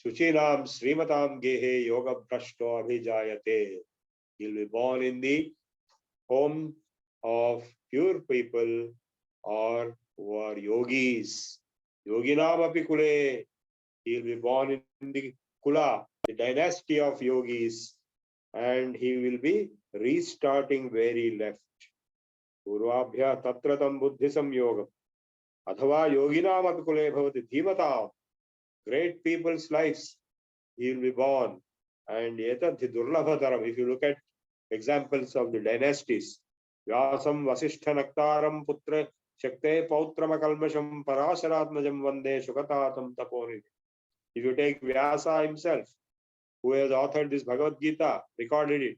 S4: Shuchinam Srimatam Gehe Yoga Bhrashto Abhijayate. He'll be born in the home of pure people or who are yogis. Yoginam Apikule. He'll be born in the Kula, the dynasty of yogis, and he will be restarting where he left. Purvabhya Tatratam Buddhisam Yogam. Athava Yoginam Apikule Bhavati Dhimatam. Great people's lives, he will be born. And etadhi durlabhataram, if you look at examples of the dynasties, Vyasam Vasishtha Naktaram Putra Shakte Pautrama Kalmasham Parasharatmajam Vande Shukatatam Taponidhi. If you take Vyasa himself, who has authored this Bhagawadgita, recorded it,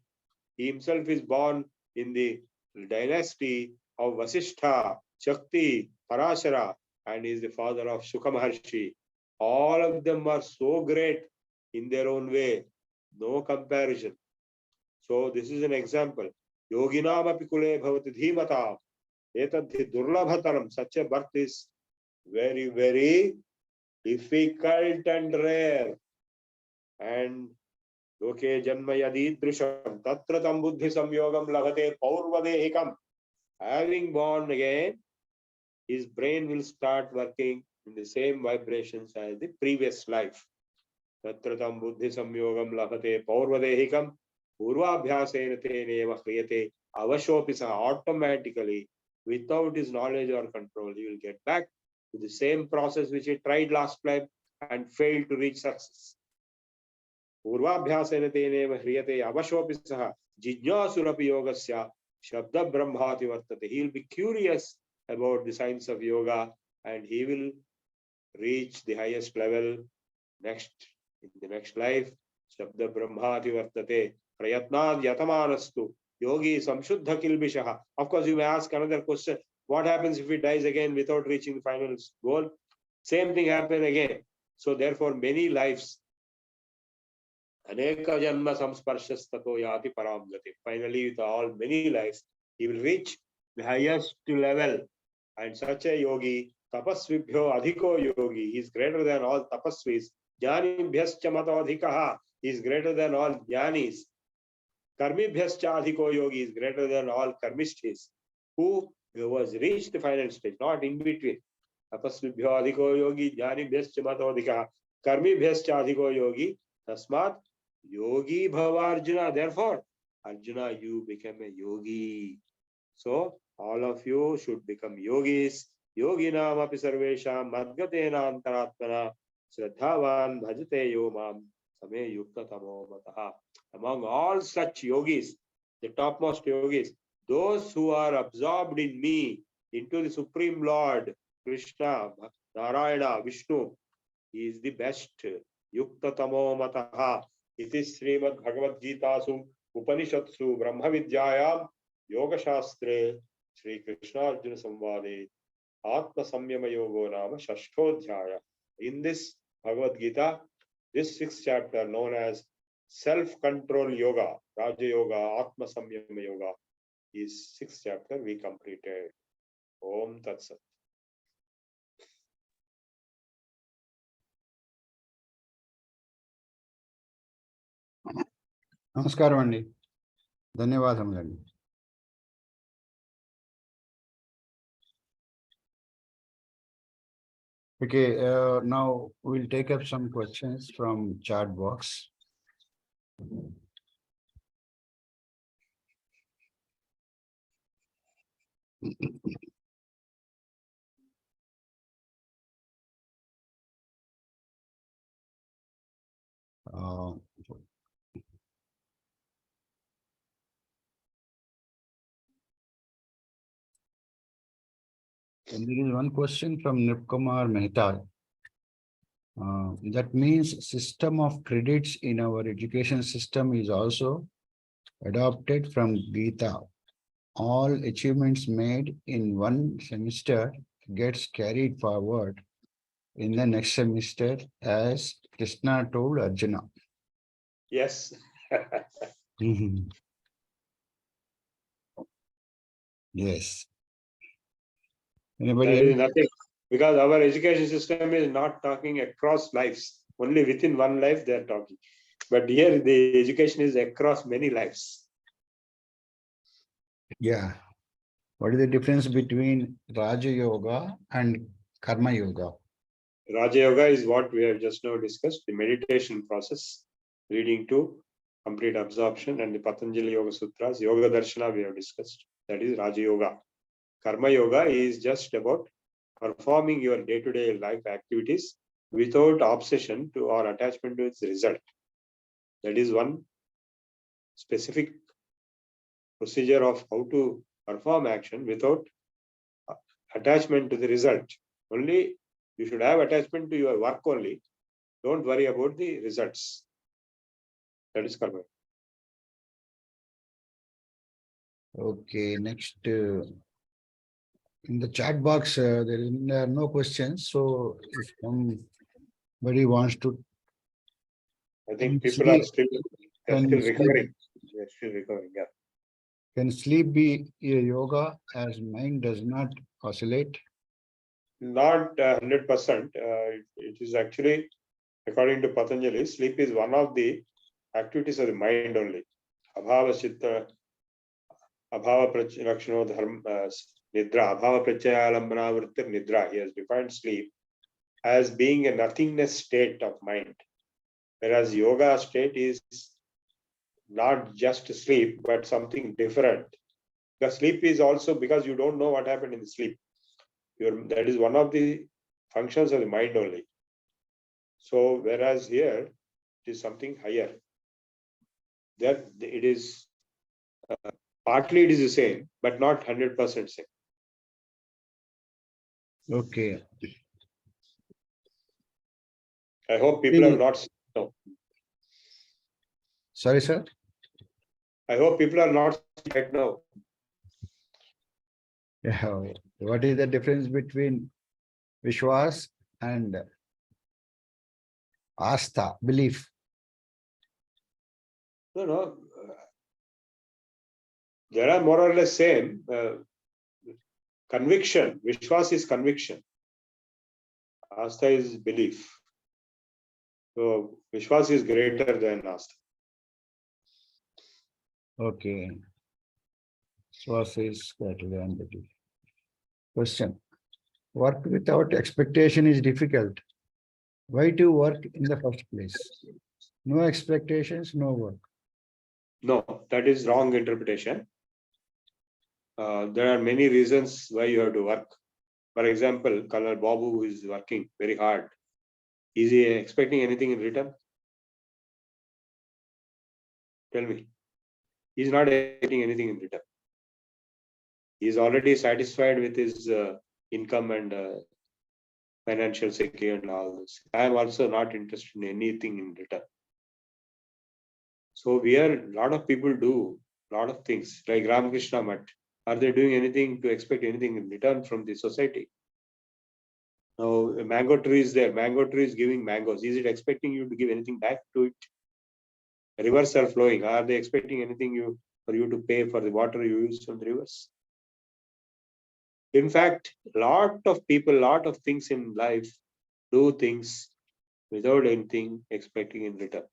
S4: he himself is born in the dynasty of Vasishtha, Shakti, Parashara, and is the father of Shuka Maharshi. All of them are so great in their own way, no comparison. So this is an example. Yoginam apikule bhavati dhimatam. Etadhi durlabhataram. Such a birth is very, very difficult and rare. And loke janma yadidrisham tatratam buddhi samyogam labhate paurvadehikam. Having born again, his brain will start working in the same vibrations as the previous life. Tatratam buddhi samyogam labhate paurvadehikam purvabhyasena teneva hriyate avashopisa. Automatically, without his knowledge or control, he will get back to the same process which he tried last time and failed to reach success. Purvabhyasena teneva hriyate avashopisa jigyasurapi yogasya shabda brahmati vartate. He will be curious about the science of yoga and he will reach the highest level in the next life. Shabda Brahmati Vartate Prayatnad Yatamanastu Yogi Samshuddha Kilbishaha. Of course, you may ask another question. What happens if he dies again without reaching the final goal? Same thing happen again. So therefore, many lives. Aneka Janma Samsparshastato Yati Param Gati. Finally, with all many lives, he will reach the highest level. And such a yogi, tapasvibhyo adhiko yogi, he is greater than all tapasvis. Jnanibhyascha matadhikaha, he is greater than all jnanis. Karmibhyascha adhiko yogi is greater than all karmishtis. Who was reached the final stage, not in between. Tapasvibhyo adhiko yogi, jnanibhyascha matadhikaha, karmibhyascha adhiko yogi, tasmat yogi bhava Arjuna. Therefore, Arjuna, you become a yogi. So, all of you should become yogis. Yoginam api sarvesham madgatena antaratmana shraddhavan bhajate yo mam same yukta tamo mataha. Among all such yogis, the topmost yogis, those who are absorbed in me, into the Supreme Lord, Krishna, Narayana, Vishnu, he is the best. Yukta tamo mataha. Iti Srimad Bhagawadgita su Upanishatsu Brahma Vidyayam Yoga Shastre Shri Krishna Arjuna Samvade Atma Samyama Yogo Nama Shashtodhyaya. In this Bhagavad Gita, this 6th chapter known as Self-Control Yoga, Raja Yoga, Atma Samyama Yoga, is sixth chapter we completed. Om Tat Sat.
S1: నమస్కారం అండి, ధన్యవాదములండి. Okay, now we'll take up some questions from chat box. And there is one question from Nipkumar Mehta. That means system of credits in our education system is also adopted from Gita. All achievements made in one semester gets carried forward in the next semester, as Krishna told Arjuna.
S4: Yes.
S1: Yes.
S4: There
S1: Anybody
S4: is
S1: else?
S4: nothing, because our education system is not talking across lives. Only within one life they are talking. But here the education is across many lives.
S1: Yeah. What is the difference between Raja Yoga and Karma Yoga?
S4: Raja Yoga is what we have just now discussed, the meditation process leading to complete absorption, and the Patanjali Yoga Sutras, Yoga Darshana we have discussed. That is Raja Yoga. Karma Yoga is just about performing your day-to-day life activities without obsession to or attachment to its result. That is one specific procedure of how to perform action without attachment to the result. Only you should have attachment to your work only. Don't worry about the results. That is karma.
S1: Okay, next, in the chat box, there are no questions. So if somebody wants to,
S4: I think
S1: Can
S4: people are
S1: sleep-
S4: they're
S1: can
S4: still
S1: sleep-
S4: recovering. They're still recovering, yeah.
S1: can sleep be a yoga as mind does not oscillate?
S4: Not 100%. It is actually, according to Patanjali, sleep is one of the activities of the mind only. Abhava chitta, abhava prakshano dharma, nidra, abhava pratyayalambana vrittir nidra. He has defined sleep as being a nothingness state of mind. Whereas yoga state is not just sleep, but something different. Because sleep is also because you don't know what happened in the sleep. That is one of the functions of the mind only. So, whereas here it is something higher. That it is partly it is the same, but not 100% same.
S1: Okay.
S4: I hope people have not. No,
S1: Sorry, sir.
S4: I hope people are not right now.
S1: Yeah. What is the difference between Vishwas and Astha, belief?
S4: No. There are more or less same. Conviction. Vishwas is conviction. Astha is belief. So Vishwas is greater than Astha.
S1: Okay. Vishwas is greater than belief. Question. Work without expectation is difficult. Why to work in the first place? No expectations, no work.
S4: No, that is wrong interpretation. There are many reasons why you have to work. For example, Colonel Babu is working very hard. Is he expecting anything in return? Tell me. He's not expecting anything in return. He's already satisfied with his income and financial security and all this. I am also not interested in anything in return. So a lot of people do a lot of things like Ramakrishna Mutt. Are they doing anything to expect anything in return from the society? Now, a mango tree is there. Mango tree is giving mangoes. Is it expecting you to give anything back to it? Rivers are flowing. Are they expecting anything for you to pay for the water you use from the rivers. In fact, lot of people, lot of things in life do things without anything expecting in return.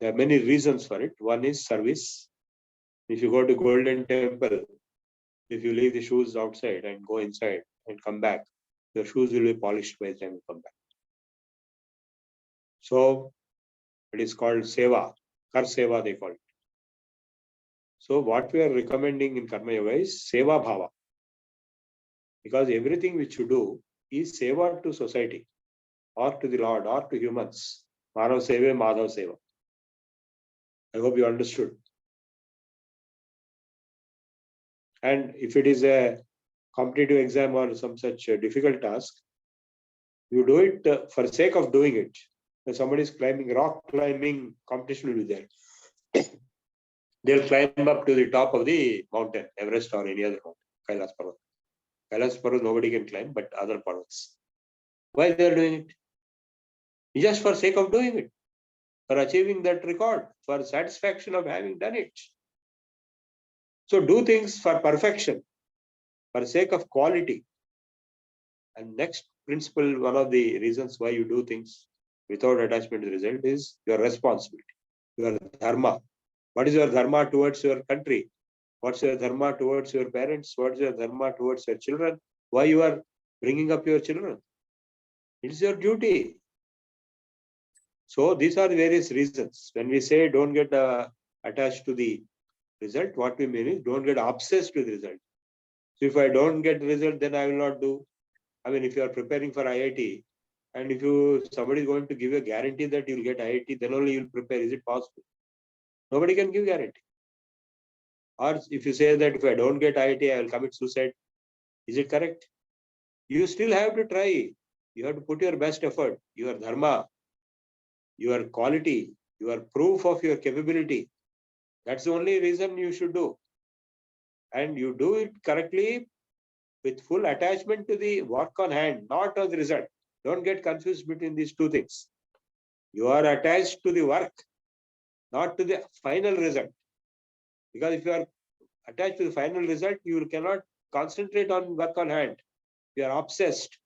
S4: There are many reasons for it. One is service. If you go to Golden Temple, if you leave the shoes outside and go inside and come back, your shoes will be polished by the time you come back. So it is called seva, kar seva they call it. So what we are recommending in Karma Yoga is seva bhava. Because everything which you do is seva to society or to the Lord or to humans. Manav seva, Madhav seva. I hope you understood. And if it is a competitive exam or some such difficult task, you do it for sake of doing it. When somebody is climbing, rock climbing competition will be there. They'll climb up to the top of the mountain, Everest or any other mountain, Kailas Parvat. Kailas Parvat nobody can climb, but other parvats. Why they are doing it? Just for sake of doing it, for achieving that record, for satisfaction of having done it. So do things for perfection, for sake of quality. And next principle, one of the reasons why you do things without attachment to the result is your responsibility, your dharma. What is your dharma towards your country? What's your dharma towards your parents? What's your dharma towards your children? Why you are bringing up your children? It's your duty. So these are the various reasons. When we say don't get attached to the result, what we mean is don't get obsessed with the result. So if I don't get the result, then I will not do. I mean, if you are preparing for IIT, and if somebody is going to give you a guarantee that you will get IIT, then only you will prepare. Is it possible? Nobody can give guarantee. Or if you say that if I don't get IIT, I will commit suicide. Is it correct? You still have to try. You have to put your best effort, your dharma, your quality, your proof of your capability. That's the only reason you should do. And you do it correctly with full attachment to the work on hand, not on the result. Don't get confused between these two things. You are attached to the work, not to the final result. Because if you are attached to the final result, you cannot concentrate on work on hand. You are obsessed.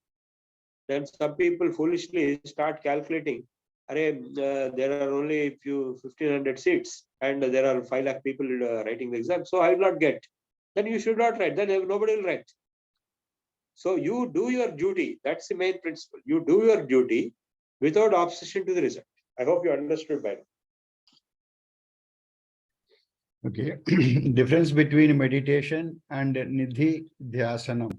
S4: Then some people foolishly start calculating, there are only 1,500 seats and there are 5 lakh people writing the exam, so I will not get. Then you should not write, then nobody will write. So you do your duty. That's the main principle. You do your duty without obsession to the result. I hope you understood by now.
S1: Okay. Difference between meditation and Nidhi Dhyasanam.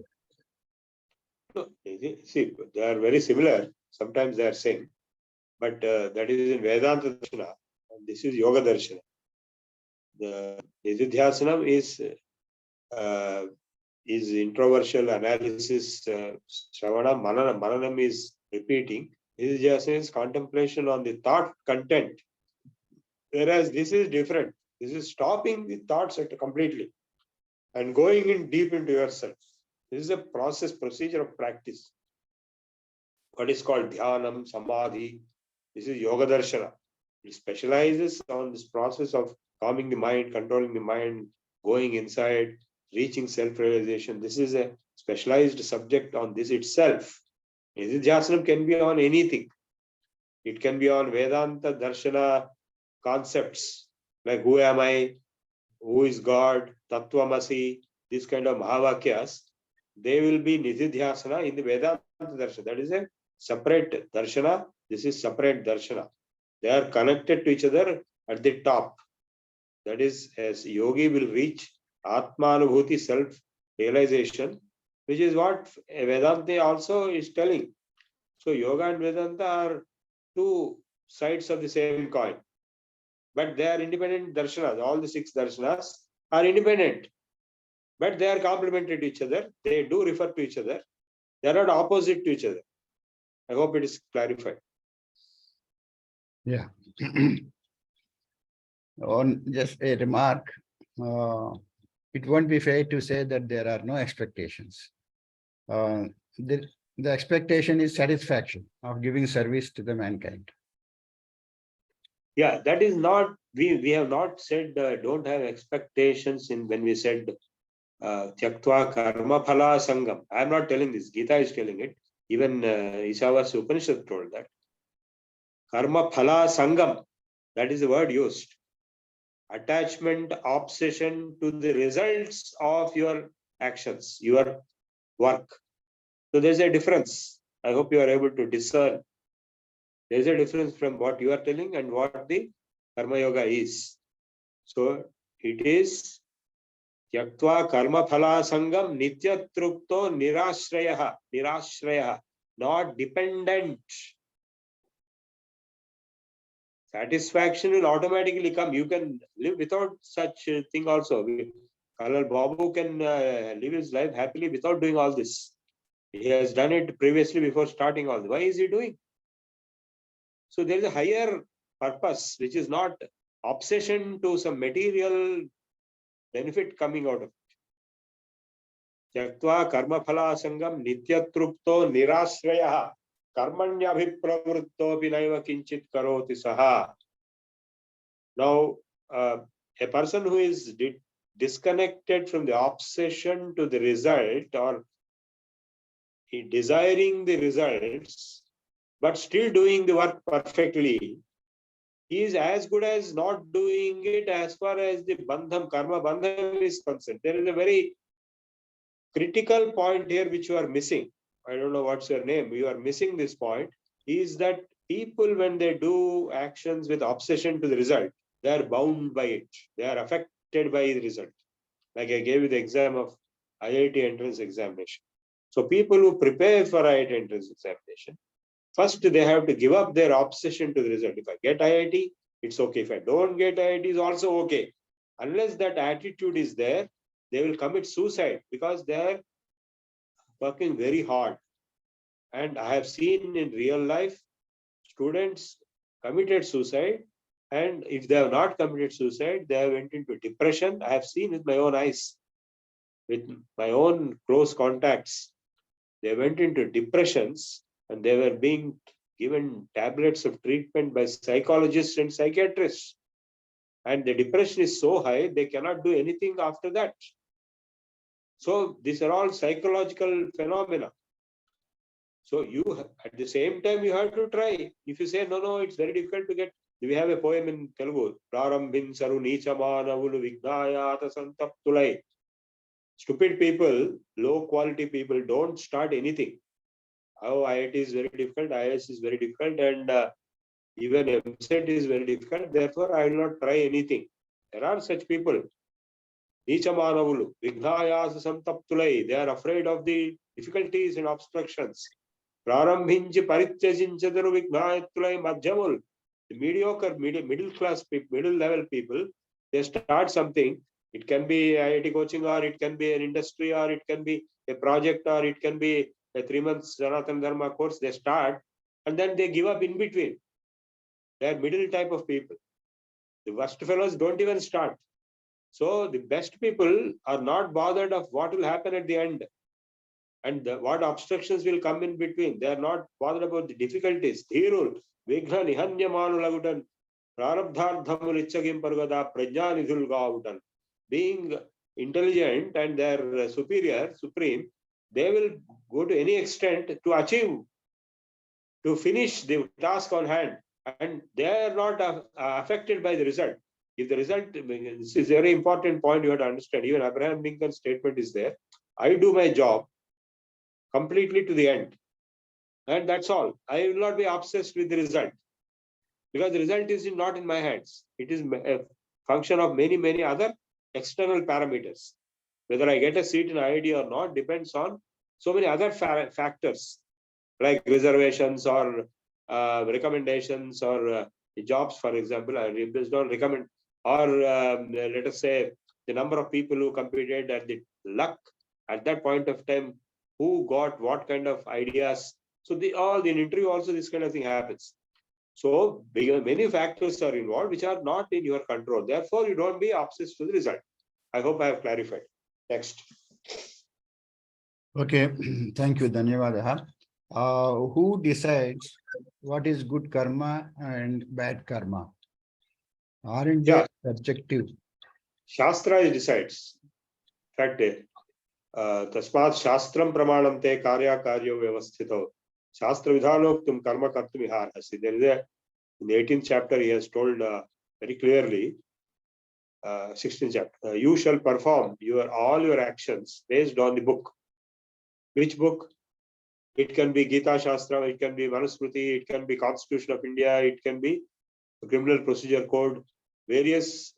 S4: No, see, they are very similar. Sometimes they are same. But that is in Vedanta Darshana. And this is Yoga Darshana. The Nidhi Dhyasanam is introversial analysis, Shravana, Mananam is repeating. Nidhi Dhyasanam is contemplation on the thought content. Whereas this is different. This is stopping the thoughts completely and going in deep into yourself. This is a procedure of practice. What is called Dhyanam, Samadhi. This is Yoga Darshana. It specializes on this process of calming the mind, controlling the mind, going inside, reaching self-realization. This is a specialized subject on this itself. Nididhyasanam can be on anything. It can be on Vedanta Darshana concepts like who am I, who is God, Tattvamasi, this kind of Mahavakyas. They will be Nididhyasana in the Vedanta Darshana. That is a separate Darshana. This is separate Darshana. They are connected to each other at the top. That is, as yogi will reach Atmanubhuti, self-realization, which is what Vedanta also is telling. So yoga and Vedanta are two sides of the same coin. But they are independent darshanas. All the 6 darshanas are independent. But they are complementary to each other. They do refer to each other. They are not opposite to each other. I hope it is clarified.
S1: Yeah. On just a remark, it won't be fair to say that there are no expectations. The expectation is satisfaction of giving service to the mankind.
S4: Yeah, that is not we have not said don't have expectations in when we said Tyaktva karma phala sangam. I am not telling this. Gita is telling it. Even Ishavas Upanishad told that. Karma phala sangam. That is the word used. Attachment, obsession to the results of your actions, your work. So there's a difference. I hope you are able to discern. There's a difference from what you are telling and what the Karma Yoga is. So it is Tyaktva karma phala sangam nitya trupto nirashrayaha, not dependent. Satisfaction will automatically come. You can live without such a thing also. Colonel Babu can live his life happily without doing all this. He has done it previously before starting all this. Why is he doing? So there is a higher purpose, which is not obsession to some material benefit coming out of it. Tyaktva karma phala sangam nityatrupto nirashrayah karmanyabhipravritto vinaiva kinchit karoti saha. Now, a person who is disconnected from the obsession to the result or desiring the results, but still doing the work perfectly, he is as good as not doing it as far as the bandham, karma bandham is concerned. There is a very critical point here which you are missing. I don't know what's your name. You are missing this point. Is that people, when they do actions with obsession to the result, they are bound by it. They are affected by the result. Like I gave you the exam of IIT entrance examination. So people who prepare for IIT entrance examination, first they have to give up their obsession to the result. If I get IIT, it's okay. If I don't get IIT, it's also okay. Unless that attitude is there, they will commit suicide because they are working very hard. And I have seen in real life, students committed suicide. And if they have not committed suicide, they have went into depression. I have seen with my own eyes, with my own close contacts. They went into depressions and they were being given tablets of treatment by psychologists and psychiatrists. And the depression is so high, they cannot do anything after that. So these are all psychological phenomena. So you, at the same time, you have to try. If you say, no, it's very difficult to get. We have a poem in Telugu, Prarambhin Saru Nichamanavulu Vignayata Santaptulai. Stupid people, low quality people don't start anything. Oh, IIT is very difficult, IIS is very difficult, and even MSET is very difficult. Therefore, I will not try anything. There are such people. Nichamanavulu, Vignayasa Santaptulai. They are afraid of the difficulties and obstructions. Prarambhinchi Parityajinchadaru Vignayatulai Madhyamul. The mediocre, middle class people, middle level people, they start something. It can be IIT coaching, or it can be an industry, or it can be a project, or it can be a 3 months Sanatana Dharma course. They start and then they give up in between. They are middle type of people. The worst fellows don't even start. So the best people are not bothered of what will happen at the end and what obstructions will come in between. They are not bothered about the difficulties. Dhirul, Vighna Nihanyamanu Lagutan, Prarabdhardhamul Ichagim Pargada, Prajnanidhul Gautan. Being intelligent and their superior, supreme, they will go to any extent to achieve, to finish the task on hand. And they are not affected by the result. If the result, this is a very important point you have to understand. Even Abraham Lincoln's statement is there. I do my job completely to the end. And that's all. I will not be obsessed with the result. Because the result is not in my hands. It is a function of many other external parameters. Whether I get a seat in IIT or not depends on so many other factors, like reservations or recommendations or jobs, for example. I just don't recommend. Or let us say the number of people who competed and the luck at that point of time, who got what kind of ideas. So all in interview also this kind of thing happens. So many factors are involved which are not in your control. Therefore, you don't be obsessed with the result. I hope I have clarified. Next.
S1: Okay, thank you, Dhanyavadaha. Who decides what is good karma and bad karma? Aren't
S4: Yeah.
S1: they subjective?
S4: Shastra decides. In fact, tasmat shastram pramanam te karya karyo vyavasthito. Shastra vidhanoktum karma kartum iharhasi. There is a, in the 18th chapter, he has told very clearly, 16th chapter, you shall perform all your actions based on the book. Which book? It can be Gita Shastra, it can be Manusmriti, it can be Constitution of India, it can be the Criminal Procedure Code. Various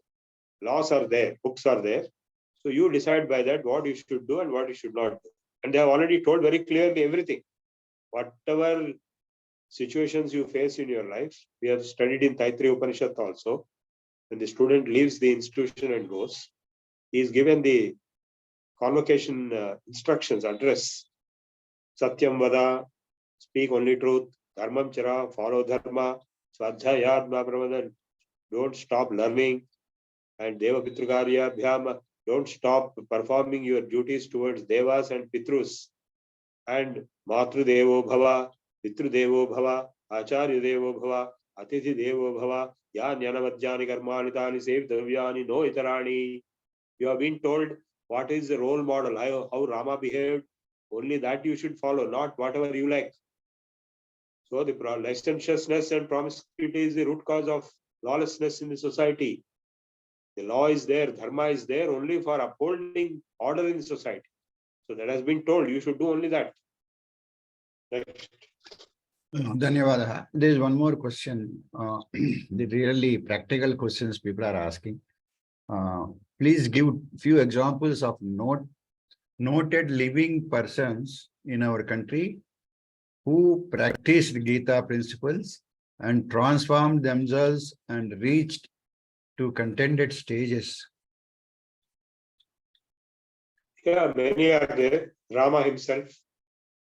S4: laws are there, books are there. So you decide by that what you should do and what you should not do. And they have already told very clearly everything. Whatever situations you face in your life, we have studied in Taittiriya Upanishad also. When the student leaves the institution and goes, he is given the convocation instructions, address. Satyam vada, speak only truth. Dharmam chara, follow dharma. Swadhyayatma pramadan, don't stop learning. And Deva Pitrukarya Bhyama, don't stop performing your duties towards Devas and Pitrus. And Matru Devo Bhava, Pitru Devo Bhava, Acharya Devo Bhava, Atithi Devo Bhava, Ya Jnanavajjani Karmanitani Sevdavyani No Itarani. You have been told what is the role model, how Rama behaved. Only that you should follow, not whatever you like. So the licentiousness and promiscuity is the root cause of lawlessness in the society. The law is there, dharma is there only for upholding order in the society. So that has been told, you should do only that. Next.
S1: Dhanyavada. There is one more question. The really practical questions people are asking. Please give few examples of noted living persons in our country who practiced Gita principles and transformed themselves and reached to contented stages.
S4: Yeah, many are there. Rama himself.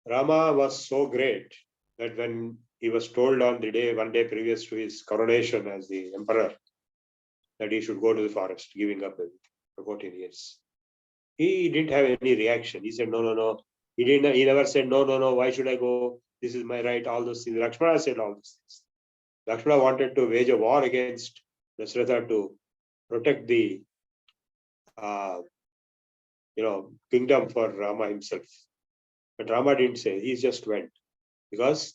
S4: Rama was so great that when he was told on the day, one day previous to his coronation as the emperor, that he should go to the forest, giving up for 14 years. He didn't have any reaction. He said, no, no, no. He never said, no, no, no, why should I go? This is my right, all those things. Lakshmana said all those things. Lakshmana wanted to wage a war against Dasharatha to protect the kingdom for Rama himself. But Rama didn't say, he just went because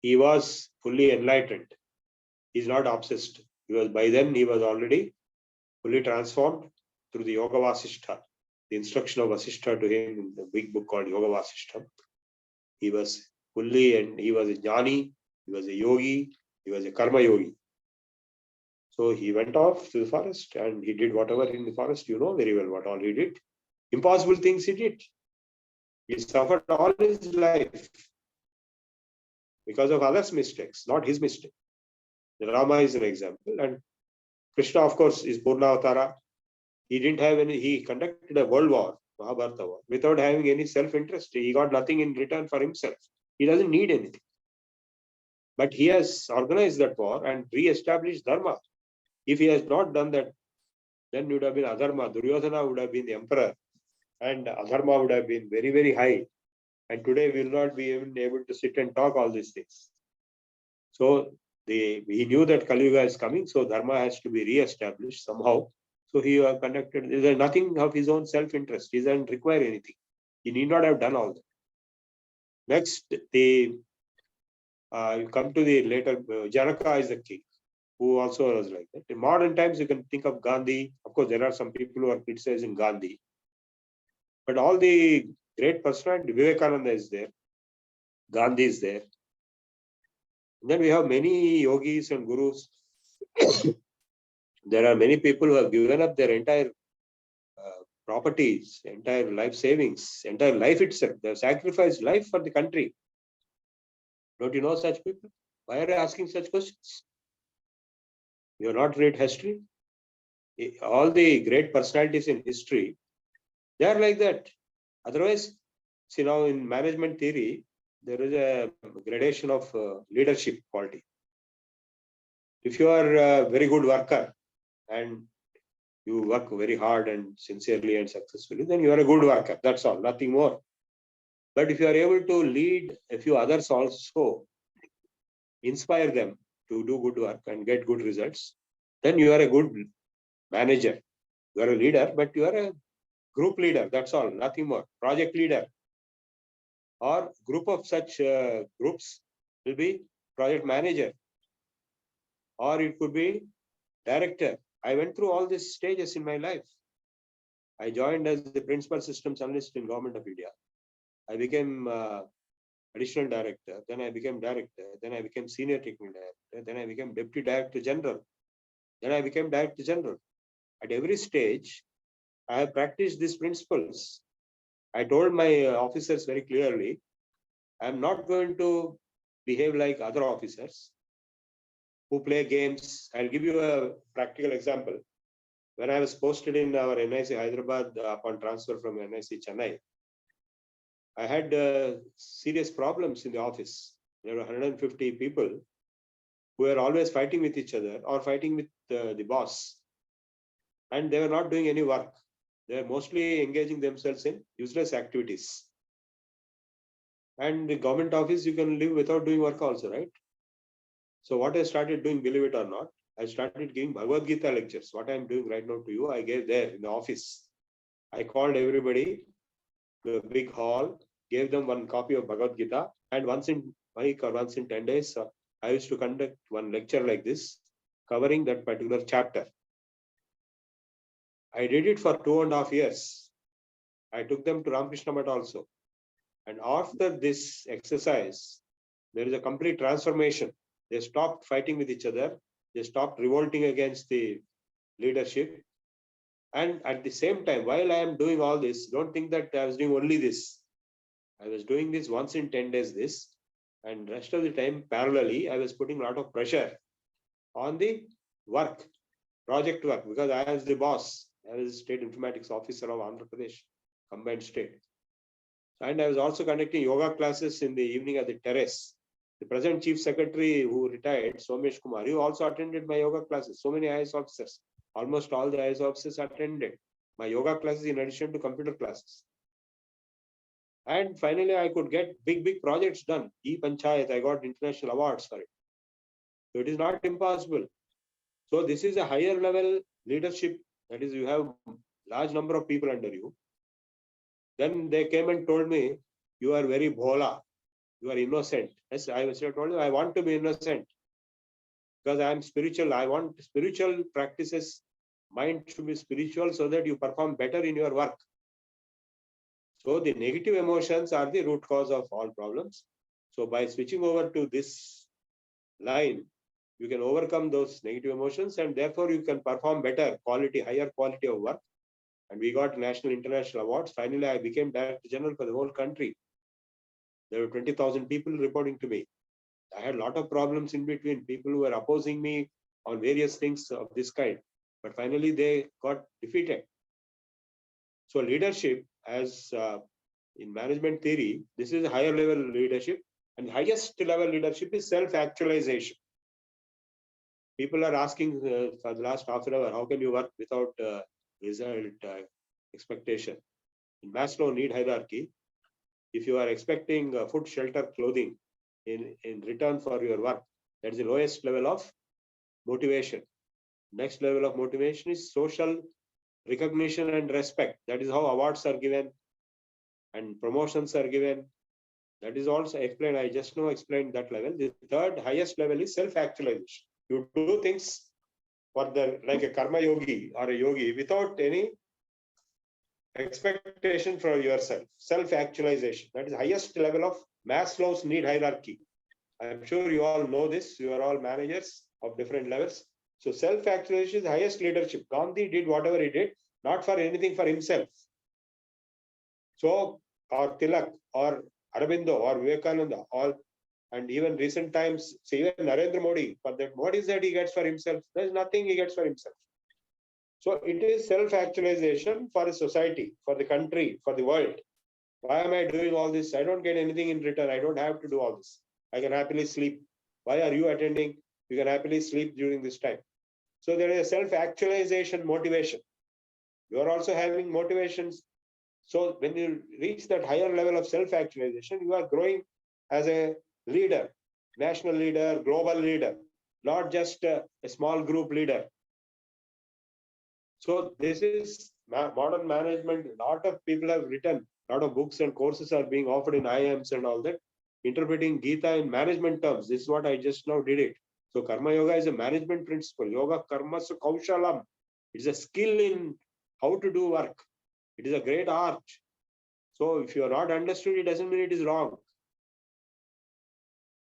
S4: he was fully enlightened. He's not obsessed. By then he was already fully transformed through the Yoga Vasishtha, the instruction of Vasishtha to him in the big book called Yoga Vasishtha. He was fully, and he was a jnani, he was a yogi, he was a karma yogi. So he went off to the forest and he did whatever in the forest, you know very well what all he did. Impossible things he did. He suffered all his life because of others' mistakes, not his mistake. Rama is an example. And Krishna, of course, is Purnavatara. He conducted a world war, Mahabharata war, without having any self-interest. He got nothing in return for himself. He doesn't need anything. But he has organized that war and re-established Dharma. If he has not done that, then it would have been Adharma. Duryodhana would have been the emperor. And Adharma would have been very, very high. And today we will not be even able to sit and talk all these things. So he knew that Kali Yuga is coming, so Dharma has to be re-established somehow. So he conducted, there is nothing of his own self-interest. He doesn't require anything. He need not have done all that. Next, you come to the later, Janaka is the king, who also was like that. In modern times, you can think of Gandhi. Of course, there are some people who are criticizing Gandhi. But all the great personality, Vivekananda is there, Gandhi is there. And then we have many yogis and gurus. There are many people who have given up their entire properties, entire life savings, entire life itself. They have sacrificed life for the country. Don't you know such people? Why are you asking such questions? You have not read history? All the great personalities in history, they are like that. Otherwise, see now in management theory, there is a gradation of leadership quality. If you are a very good worker and you work very hard and sincerely and successfully, then you are a good worker. That's all, nothing more. But if you are able to lead a few others also, inspire them to do good work and get good results, then you are a good manager. You are a leader, but you are a group leader. That's all, nothing more. Project leader or group of such groups will be project manager, or it could be director. I went through all these stages in my life. I joined as the principal systems analyst in Government of India. I became additional director, then I became director, then I became senior technical director, then I became deputy director general, then I became director general. At every stage, I have practiced these principles. I told my officers very clearly, I am not going to behave like other officers who play games. I'll give you a practical example. When I was posted in our NIC Hyderabad upon transfer from NIC Chennai, I had serious problems in the office. There were 150 people who were always fighting with each other or fighting with the boss. And they were not doing any work. They were mostly engaging themselves in useless activities. And the government office, you can live without doing work also, right? So what I started doing, believe it or not, I started giving Bhagawadgita lectures. What I'm doing right now to you, I gave there in the office. I called everybody to a big hall, gave them one copy of Bhagawadgita, and once in a week or once in 10 days, I used to conduct one lecture like this, covering that particular chapter. I did it for 2.5 years. I took them to Ramakrishna Math also. And after this exercise, there is a complete transformation. They stopped fighting with each other. They stopped revolting against the leadership. And at the same time, while I am doing all this, don't think that I was doing only this. I was doing this once in 10 days, this. And rest of the time, parallelly, I was putting a lot of pressure on the work, project work, because I was the boss. I was the state informatics officer of Andhra Pradesh, combined state. And I was also conducting yoga classes in the evening at the terrace. The present chief secretary who retired, Somesh Kumar, he also attended my yoga classes. So many IAS officers, almost all the IAS officers attended my yoga classes in addition to computer classes. And finally, I could get big projects done. E-Panchayat, I got international awards for it. So it is not impossible. So this is a higher level leadership. That is, you have large number of people under you. Then they came and told me, you are very bhola, you are innocent. Yes, I told you, I want to be innocent because I am spiritual. I want spiritual practices. Mind should be spiritual so that you perform better in your work. So the negative emotions are the root cause of all problems. So by switching over to this line, you can overcome those negative emotions and therefore you can perform better quality, higher quality of work. And we got national, international awards. Finally, I became Director General for the whole country. There were 20,000 people reporting to me. I had a lot of problems in between, people who were opposing me on various things of this kind. But finally, they got defeated. So leadership, as in management theory, this is a higher level leadership. And the highest level leadership is self-actualization. People are asking for the last half an hour, how can you work without result expectation? In Maslow need hierarchy, if you are expecting food, shelter, clothing in return for your work, that is the lowest level of motivation. Next level of motivation is social recognition and respect. That is how awards are given and promotions are given. That is also explained. I just now explained that level. The third highest level is self-actualization. You do things for like a karma yogi or a yogi without any expectation from yourself. Self-actualization. That is the highest level of Maslow's need hierarchy. I'm sure you all know this. You are all managers of different levels. So self-actualization is the highest leadership. Gandhi did whatever he did, not for anything for himself. So, or Tilak, or Aurobindo, or Vivekananda, all, and even recent times, say even Narendra Modi, for that, what is that he gets for himself? There's nothing he gets for himself. So it is self-actualization for a society, for the country, for the world. Why am I doing all this? I don't get anything in return. I don't have to do all this. I can happily sleep. Why are you attending? You can happily sleep during this time. So there is a self-actualization motivation. You are also having motivations. So when you reach that higher level of self-actualization, you are growing as a leader, national leader, global leader, not just a small group leader. So this is modern management. A lot of people have written, a lot of books and courses are being offered in IIMs and all that, interpreting Gita in management terms. This is what I just now did it. So Karma Yoga is a management principle. Yoga Karma Kaushalam. It's a skill in how to do work. It is a great art. So if you are not understood, it doesn't mean it is wrong.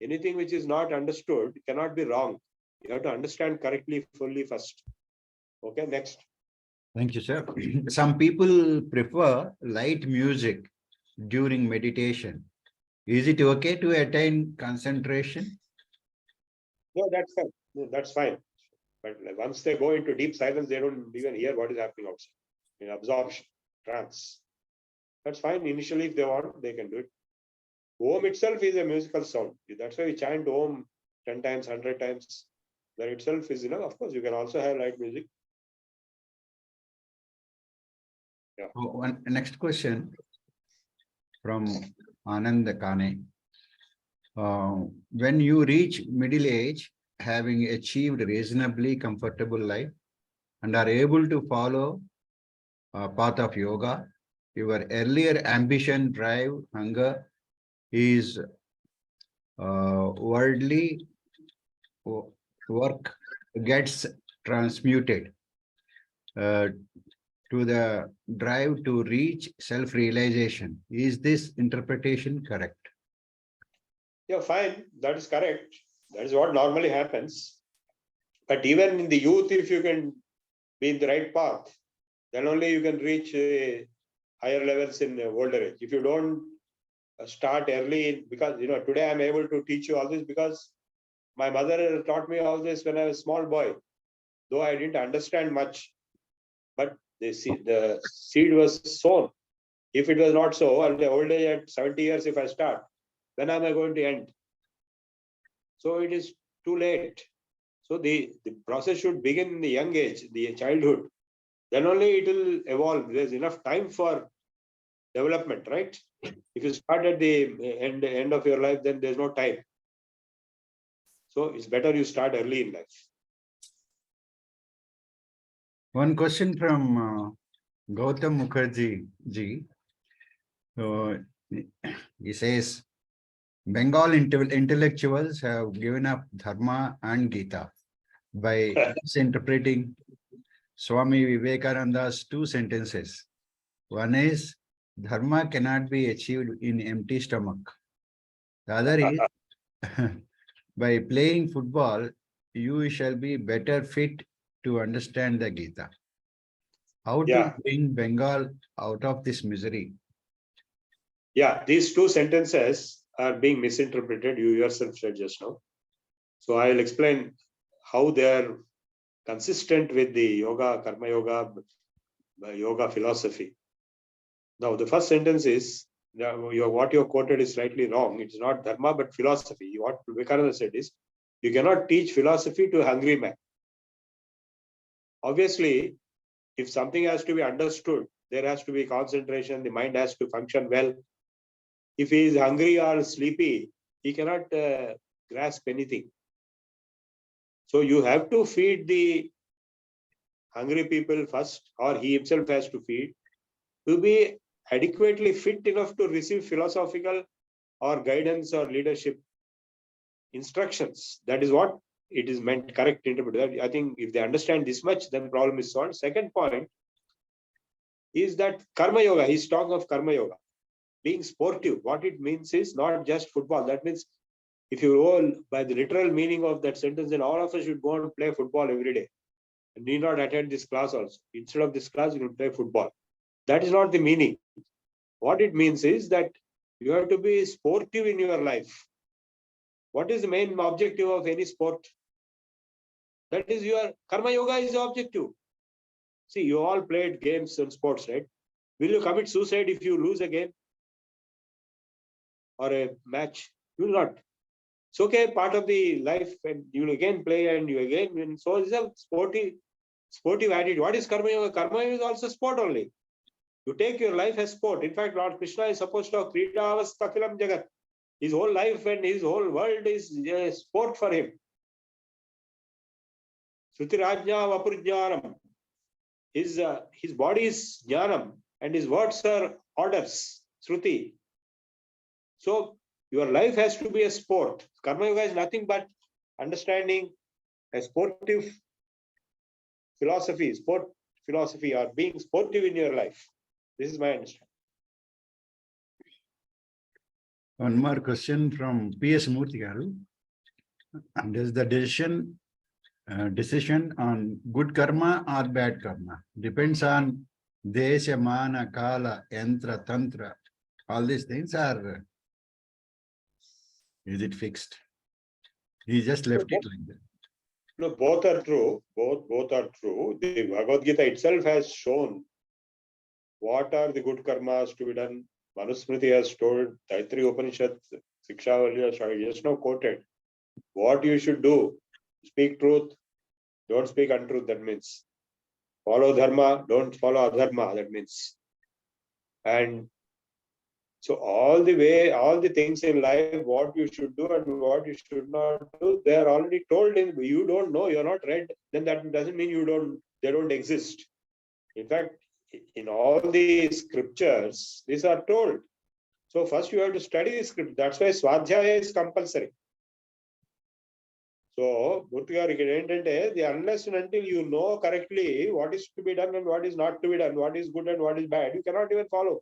S4: Anything which is not understood cannot be wrong. You have to understand correctly, fully first. Okay, next.
S1: Thank you, sir. Some people prefer light music during meditation. Is it okay to attain concentration?
S4: No, that's fine. No, that's fine. But once they go into deep silence, they don't even hear what is happening outside. In absorption, trance. That's fine. Initially, if they want, they can do it. Om itself is a musical sound. That's why we chant Om 10 times, 100 times. That itself is enough. Of course, you can also have light music. Yeah.
S1: Next question from Anand Kane. When you reach middle age, having achieved reasonably comfortable life and are able to follow path of yoga, your earlier ambition, drive, hunger is worldly work gets transmuted to the drive to reach self-realization. Is this interpretation correct?
S4: Yeah, fine. That is correct. That is what normally happens. But even in the youth, if you can be in the right path, then only you can reach higher levels in older age. If you don't start early, because today I'm able to teach you all this because my mother taught me all this when I was a small boy, though I didn't understand much. But the seed was sown. If it was not so, at the old age at 70 years, if I start, when am I going to end? So it is too late. So the process should begin in the young age, the childhood. Then only it will evolve. There's enough time for development, right? If you start at the end of your life, then there's no time. So it's better you start early in life.
S1: One question from Gautam Mukherjee ji. He says, Bengal intellectuals have given up Dharma and Gita by misinterpreting Swami Vivekananda's two sentences. One is, Dharma cannot be achieved in empty stomach. The other is, by playing football, you shall be better fit to understand the Gita. How to bring Bengal out of this misery?
S4: Yeah, these two sentences are being misinterpreted. You yourself said just now. So I will explain how they are consistent with the yoga, karma yoga, yoga philosophy. Now, the first sentence is, what you quoted is slightly wrong. It's not dharma, but philosophy. What Vivekananda said is, you cannot teach philosophy to a hungry man. Obviously, if something has to be understood, there has to be concentration, the mind has to function well. If he is hungry or sleepy, he cannot grasp anything. So you have to feed the hungry people first, or he himself has to feed, to be adequately fit enough to receive philosophical or guidance or leadership instructions. That is what it is meant, correct interpretation. I think if they understand this much, then problem is solved. Second point is that karma yoga, he's talking of karma yoga, being sportive. What it means is not just football. That means if you roll by the literal meaning of that sentence, then all of us should go and play football every day. And need not attend this class also. Instead of this class, you can play football. That is not the meaning. What it means is that you have to be sportive in your life. What is the main objective of any sport? That is your karma yoga is the objective. See, you all played games and sports, right? Will you commit suicide if you lose a game or a match? You will not. It's okay, part of the life, and you will again play and you again win. So it's a sportive attitude. What is karma yoga? Karma yoga is also sport only. You take your life as sport. In fact, Lord Krishna is supposed to have Krida Avastakilam Jagat. His whole life and his whole world is sport for him. Sruti Rajna Vapurjnanam. his body is jnanam and his words are orders, Shruti. So your life has to be a sport. Karma yoga is nothing but understanding a sportive philosophy, sport philosophy, or being sportive in your life. This is my understanding.
S1: One more question from P.S. Murthy garu. Does the decision on good karma or bad karma depends on desha, mana, kala, yantra, tantra, all these things, or is it fixed? He just left it like that.
S4: No, both are true. Both are true. The Bhagawadgita itself has shown what are the good karmas to be done. Manusmriti has told, Taittiriya Upanishad, Shikshavalya, I just now quoted what you should do. Speak truth, don't speak untruth, that means. Follow dharma, don't follow adharma, that means. And so all the things in life, what you should do and what you should not do, they are already told. You don't know, you're not read, then that doesn't mean they don't exist. In fact, in all the scriptures, these are told. So first you have to study the script. That's why Swadhyaya is compulsory. So, unless and until you know correctly what is to be done and what is not to be done, what is good and what is bad, you cannot even follow.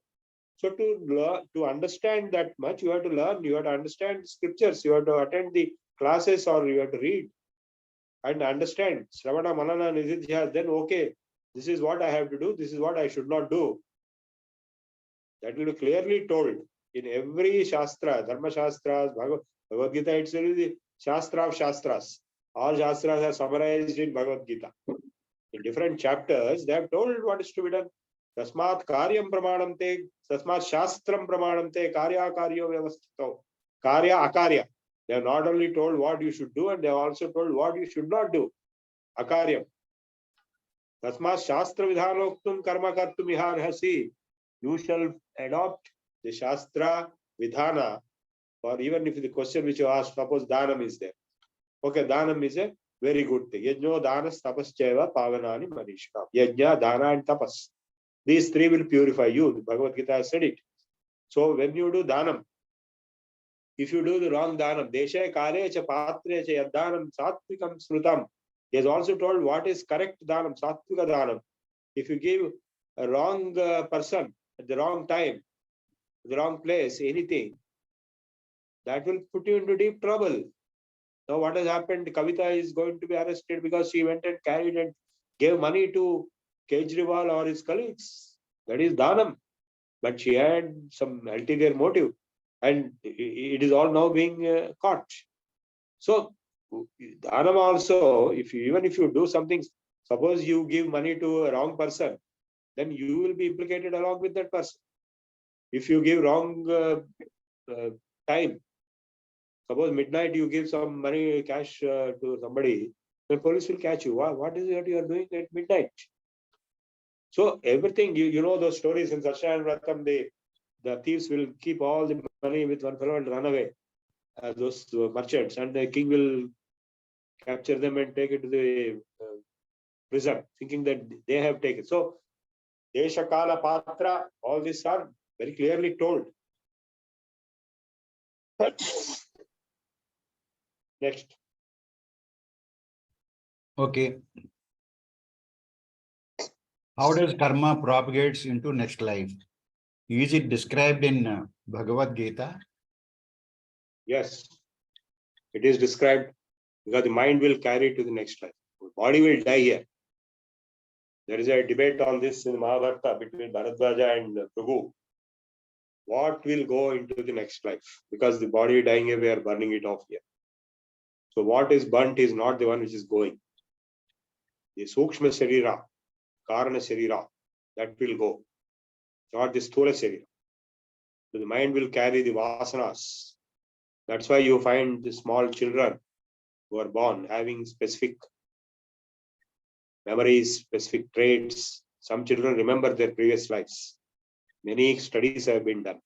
S4: So to understand that much, you have to learn, you have to understand scriptures, you have to attend the classes, or you have to read and understand. Sravana, Manana, Nididhya, then okay, this is what I have to do, this is what I should not do. That will be clearly told in every Shastra, Dharma Shastras, Bhagavad Gita itself is the Shastra of Shastras. All Shastras are summarized in Bhagavad Gita. In different chapters, they have told what is to be done. Tasmat karyam pramanam te, tasmat shastram pramanam te, karya karyo vyavastito, karya akarya. They have not only told what you should do, and they have also told what you should not do. Akaryam. Tasmat shastra vidhanoktum karma kartum iharhasi. You shall adopt the shastra vidhana, or even if the question which you asked, suppose dhanam is there. Okay, dhanam is a very good thing. Yajno dhanas tapascheva pavanani manishka. Yajna, dhana and tapas. These three will purify you. The Bhagavad Gita has said it. So when you do dhanam, if you do the wrong dhanam, deshe kare cha patre cha yadhanam satvikam srutam. He has also told what is correct dhanam, satvika dhanam. If you give a wrong person at the wrong time, the wrong place, anything, that will put you into deep trouble. Now what has happened? Kavita is going to be arrested because she went and carried and gave money to Kejriwal or his colleagues. That is dhanam. But she had some ulterior motive, and it is all now being caught. So dhanam also, even if you do something, suppose you give money to a wrong person, then you will be implicated along with that person. If you give wrong time, suppose midnight you give some money, cash to somebody, the police will catch you. What is it you are doing at midnight? So everything, you know those stories in Sarsha and Vratam, the thieves will keep all the money with one fellow and run away, those merchants, and the king will capture them and take it to the prison, thinking that they have taken. So Desha, Kala, Patra, all these are very clearly told. Next.
S1: Okay. How does karma propagates into next life? Is it described in Bhagavad Gita?
S4: Yes, it is described, because the mind will carry it to the next life. The body will die here. There is a debate on this in Mahabharata between Bharadwaja and Prabhu. What will go into the next life? Because the body dying here, we are burning it off here. So what is burnt is not the one which is going. The Sukshma Sharira, Karana Sharira, that will go. Not the Sthula Sharira. So the mind will carry the Vasanas. That's why you find the small children who are born having specific memories, specific traits. Some children remember their previous lives. Many studies have been done.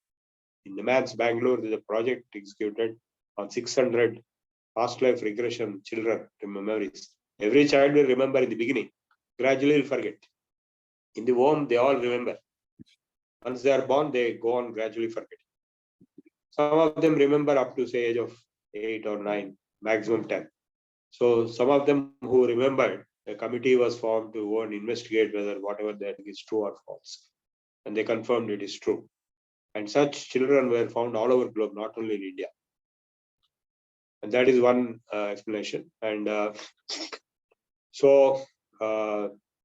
S4: In NIMANS Bangalore, there is a project executed on 600 past life regression children memories. Every child will remember in the beginning. Gradually will forget. In the womb, they all remember. Once they are born, they go on gradually forgetting. Some of them remember up to say age of 8 or 9, maximum 10. So some of them who remembered, a committee was formed to go and investigate whether whatever that is true or false. And they confirmed it is true. And such children were found all over the globe, not only in India. And that is one explanation. And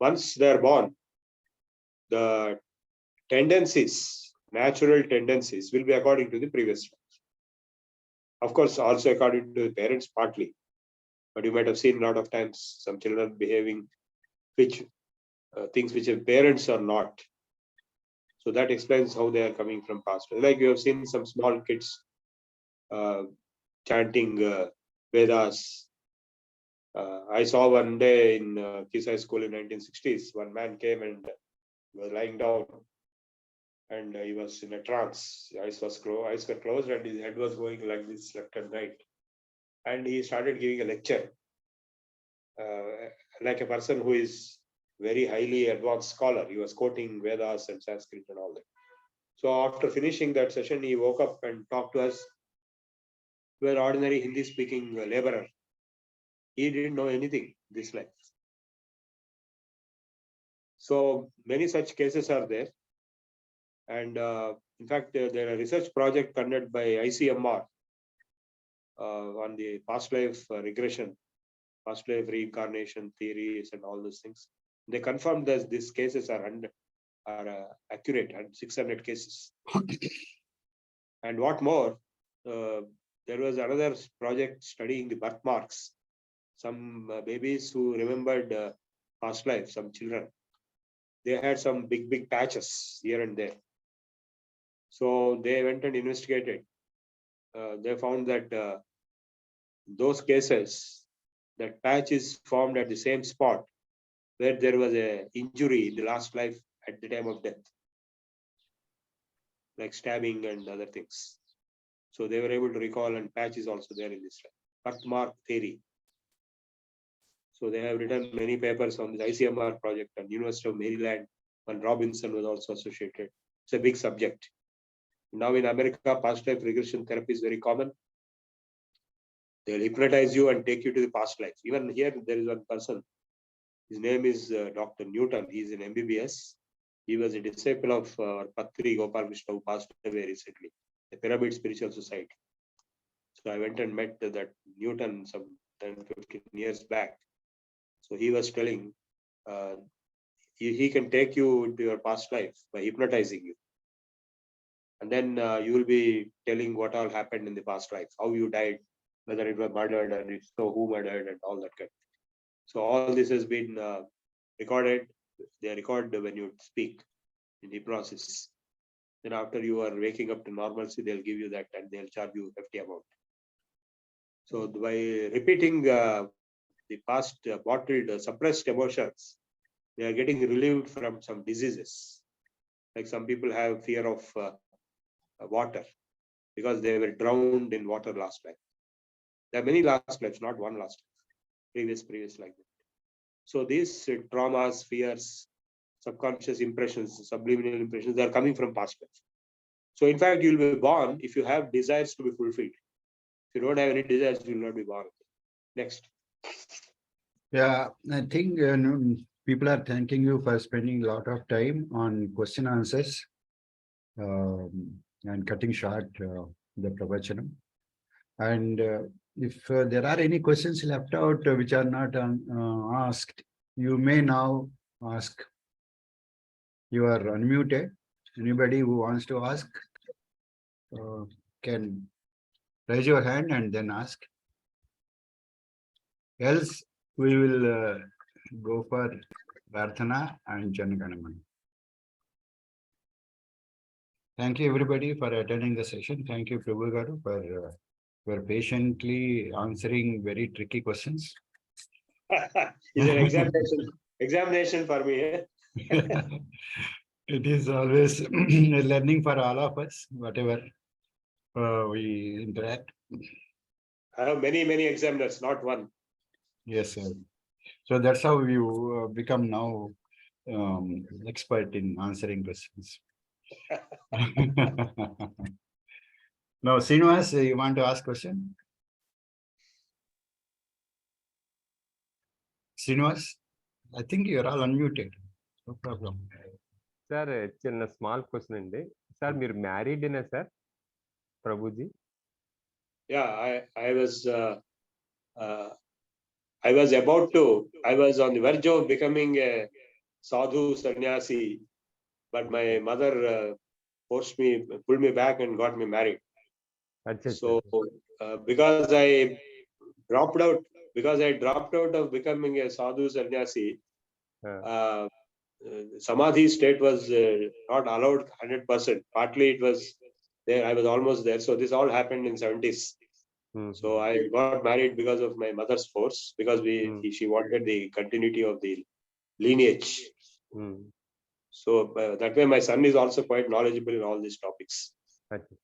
S4: once they are born, the tendencies, natural tendencies will be according to the previous one. Of course, also according to the parents partly. But you might have seen a lot of times some children behaving which things which their parents are not. So that explains how they are coming from past. Like you have seen some small kids chanting Vedas. I saw one day in Kisai school in 1960s, one man came and was lying down and he was in a trance. Eyes were closed and his head was going like this left and right. And he started giving a lecture like a person who is very highly advanced scholar. He was quoting Vedas and Sanskrit and all that. So after finishing that session, he woke up and talked to us. We were ordinary Hindi speaking laborer. He didn't know anything this life. So many such cases are there. And in fact, there are a research project conducted by ICMR on the past life regression, past life reincarnation theories and all those things. They confirmed that these cases are accurate, and 600 cases. And what more, there was another project studying the birthmarks. Some babies who remembered past life, some children, they had some big patches here and there. So they went and investigated. They found that those cases, that patch is formed at the same spot where there was an injury in the last life at the time of death, like stabbing and other things. So they were able to recall, and patch is also there in this life. Birthmark theory. So they have written many papers on the ICMR project, and University of Maryland, and Robinson was also associated. It's a big subject. Now in America, past life regression therapy is very common. They'll hypnotize you and take you to the past life. Even here, there is one person. His name is Dr. Newton. He's an MBBS. He was a disciple of Patri Gopal Krishna, who passed away recently, the Pyramid Spiritual Society. So I went and met that Newton some 10, 15 years back. So he was telling he can take you into your past life by hypnotizing you. And then you will be telling what all happened in the past life, how you died, whether it was murdered, and if so, who murdered, and all that kind. So all this has been recorded. They record when you speak in hypnosis. Then after you are waking up to normalcy, they'll give you that and they'll charge you a hefty amount. So by repeating the past bottled, suppressed emotions, they are getting relieved from some diseases. Like some people have fear of water because they were drowned in water last life. There are many last lives, not one last life, previous like that. So these traumas, fears, subconscious impressions, subliminal impressions, they are coming from past life. So in fact, you'll be born if you have desires to be fulfilled. If you don't have any desires, you will not be born. Next.
S1: Yeah, I think people are thanking you for spending a lot of time on question answers and cutting short the pravachanam. And if there are any questions left out which are not asked, you may now ask. You are unmuted. Anybody who wants to ask can raise your hand and then ask. Else, we will go for Prarthana and Janaganaman. Thank you everybody for attending the session. Thank you, Prabhu Garu, for patiently answering very tricky questions.
S4: It's an examination for me. Eh?
S1: It is always a learning for all of us, whatever we interact.
S4: I have many examiners, not one.
S1: Yes, sir. So that's how you become now expert in answering questions. Now, Srinivas, you want to ask question? Srinivas, I think you are all unmuted. No problem.
S5: Sir చిన్న small question అండి sir మీరు married అయినా sir Prabhuji
S4: Yeah, I was about to, I was on the verge of becoming a sadhu sannyasi, but my mother forced me, pulled me back and got me married.
S5: అచ్చా
S4: So because I dropped out of becoming a sadhu sannyasi, samadhi state was not allowed 100%. Partly it was there, I was almost there. So this all happened in 70s. So I got married because of my mother's force, because she wanted the continuity of the lineage. So that way my son is also quite knowledgeable in all these topics.
S5: okay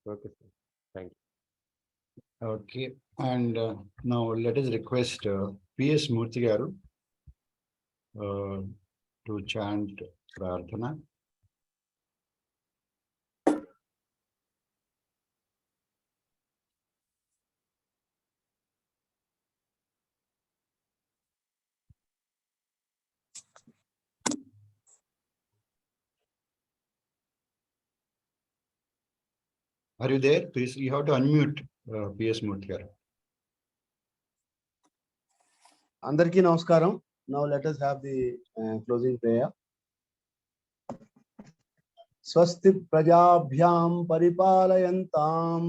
S5: sir thank you
S1: Okay, and now let us request PS Murthy garu to chant Prarthana. Are you there? Please, you have to unmute PS Murthy garu.
S3: Andarki namaskaram. Now let us have the closing prayer. Swasti prajabhyam paripalayantam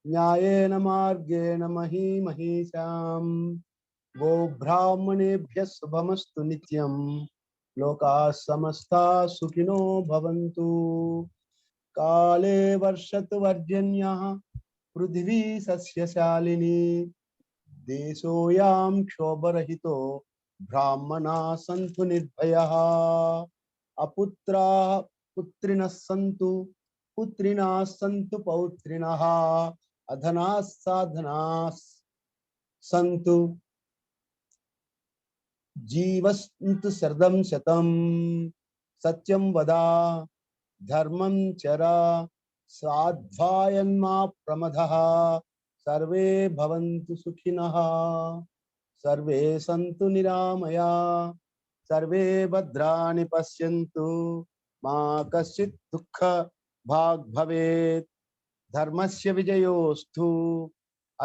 S3: nyayena margena mahisham go brahmanebhya subhamastu nityam loka samastha sukhino bhavantu kale varshat varjanyah prithvi sasyashalini देशोयाम क्षोभरहितो ब्राह्मणा सन्तु निर्भयः अपुत्राः पुत्रिणः सन्तु पुत्रिणः सन्तु पौत्रिणः अधनाः साधनाः सन्तु जीवन्तु शरदं शतं सत्यं वद धर्मं चर साध्वायन्मा प्रमदः सर्वे भवन्तु सुखिनः सर्वे सन्तु निरामया सर्वे भद्राणि पश्यन्तु मा कश्चित् दुःख भाग् भवेत् धर्मस्य विजयोस्तु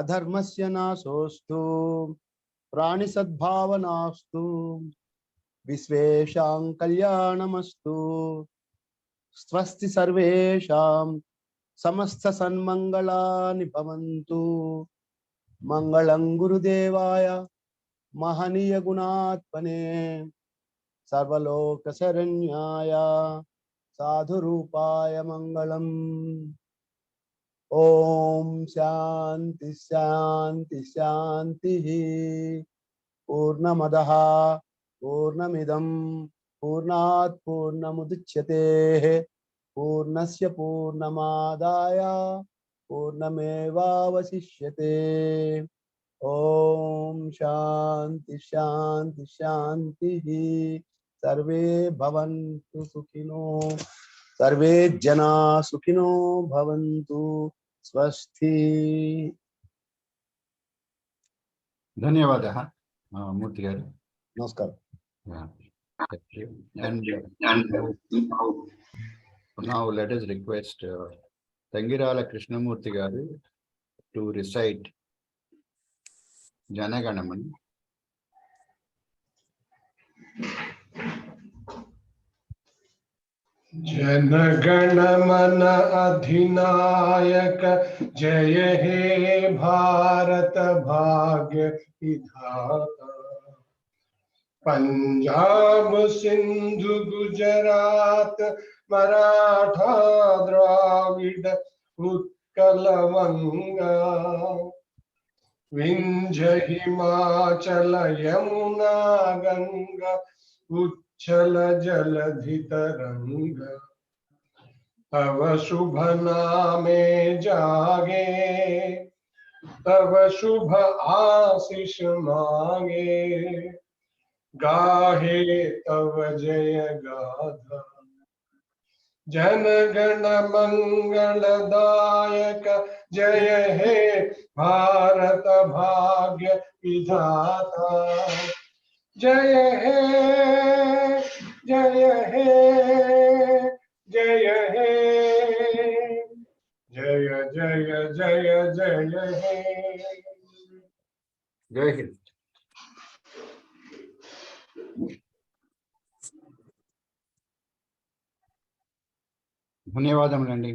S3: अधर्मस्य नाशोस्तु प्राणिसद्भावनास्तु विश्वेषां कल्याणमस्तु स्वस्ति सर्वेषां समस्त सन्मंगलानि भवन्तु मंगलं गुरुदेवाय महनीय गुणात्मने सर्वलोक शरण्याय साधु रूपाय मंगलम् ओम शांति शांति शांति पूर्णमदः पूर्णमिदं पूर्णात् पूर्णमुदच्यते पूर्णस्य पूर्णमादाय पूर्णमेवावशिष्यते ओम शांति शांति शांति सर्वे भवन्तु सुखिनो सर्वे जना सुखिनो भवन्तु स्वस्ति
S1: धन्यवादः मूर्ति garu.
S3: नमस्कार
S1: Yeah, thank you. And now let us request Tangirala Krishnamurthy garu to recite Janaganaman.
S2: जनगण मन अधिनायक जय हे भारत भाग्य विधाता पंजाब सिंधु गुजरात मराठा द्राविड उत्कल वंगा विंध्य हिमाचल यमुना गंगा उच्छल जलधि तरंग तव शुभ नामे जागे तव शुभ आशीष मांगे गाहे तव जय गाथा। जन गण मंगलदायक जय हे भारत भाग्य विधाता। जय हे जय हे जय हे जय जय जय जय हे।
S1: जय हिंद। ధన్యవాదములండి.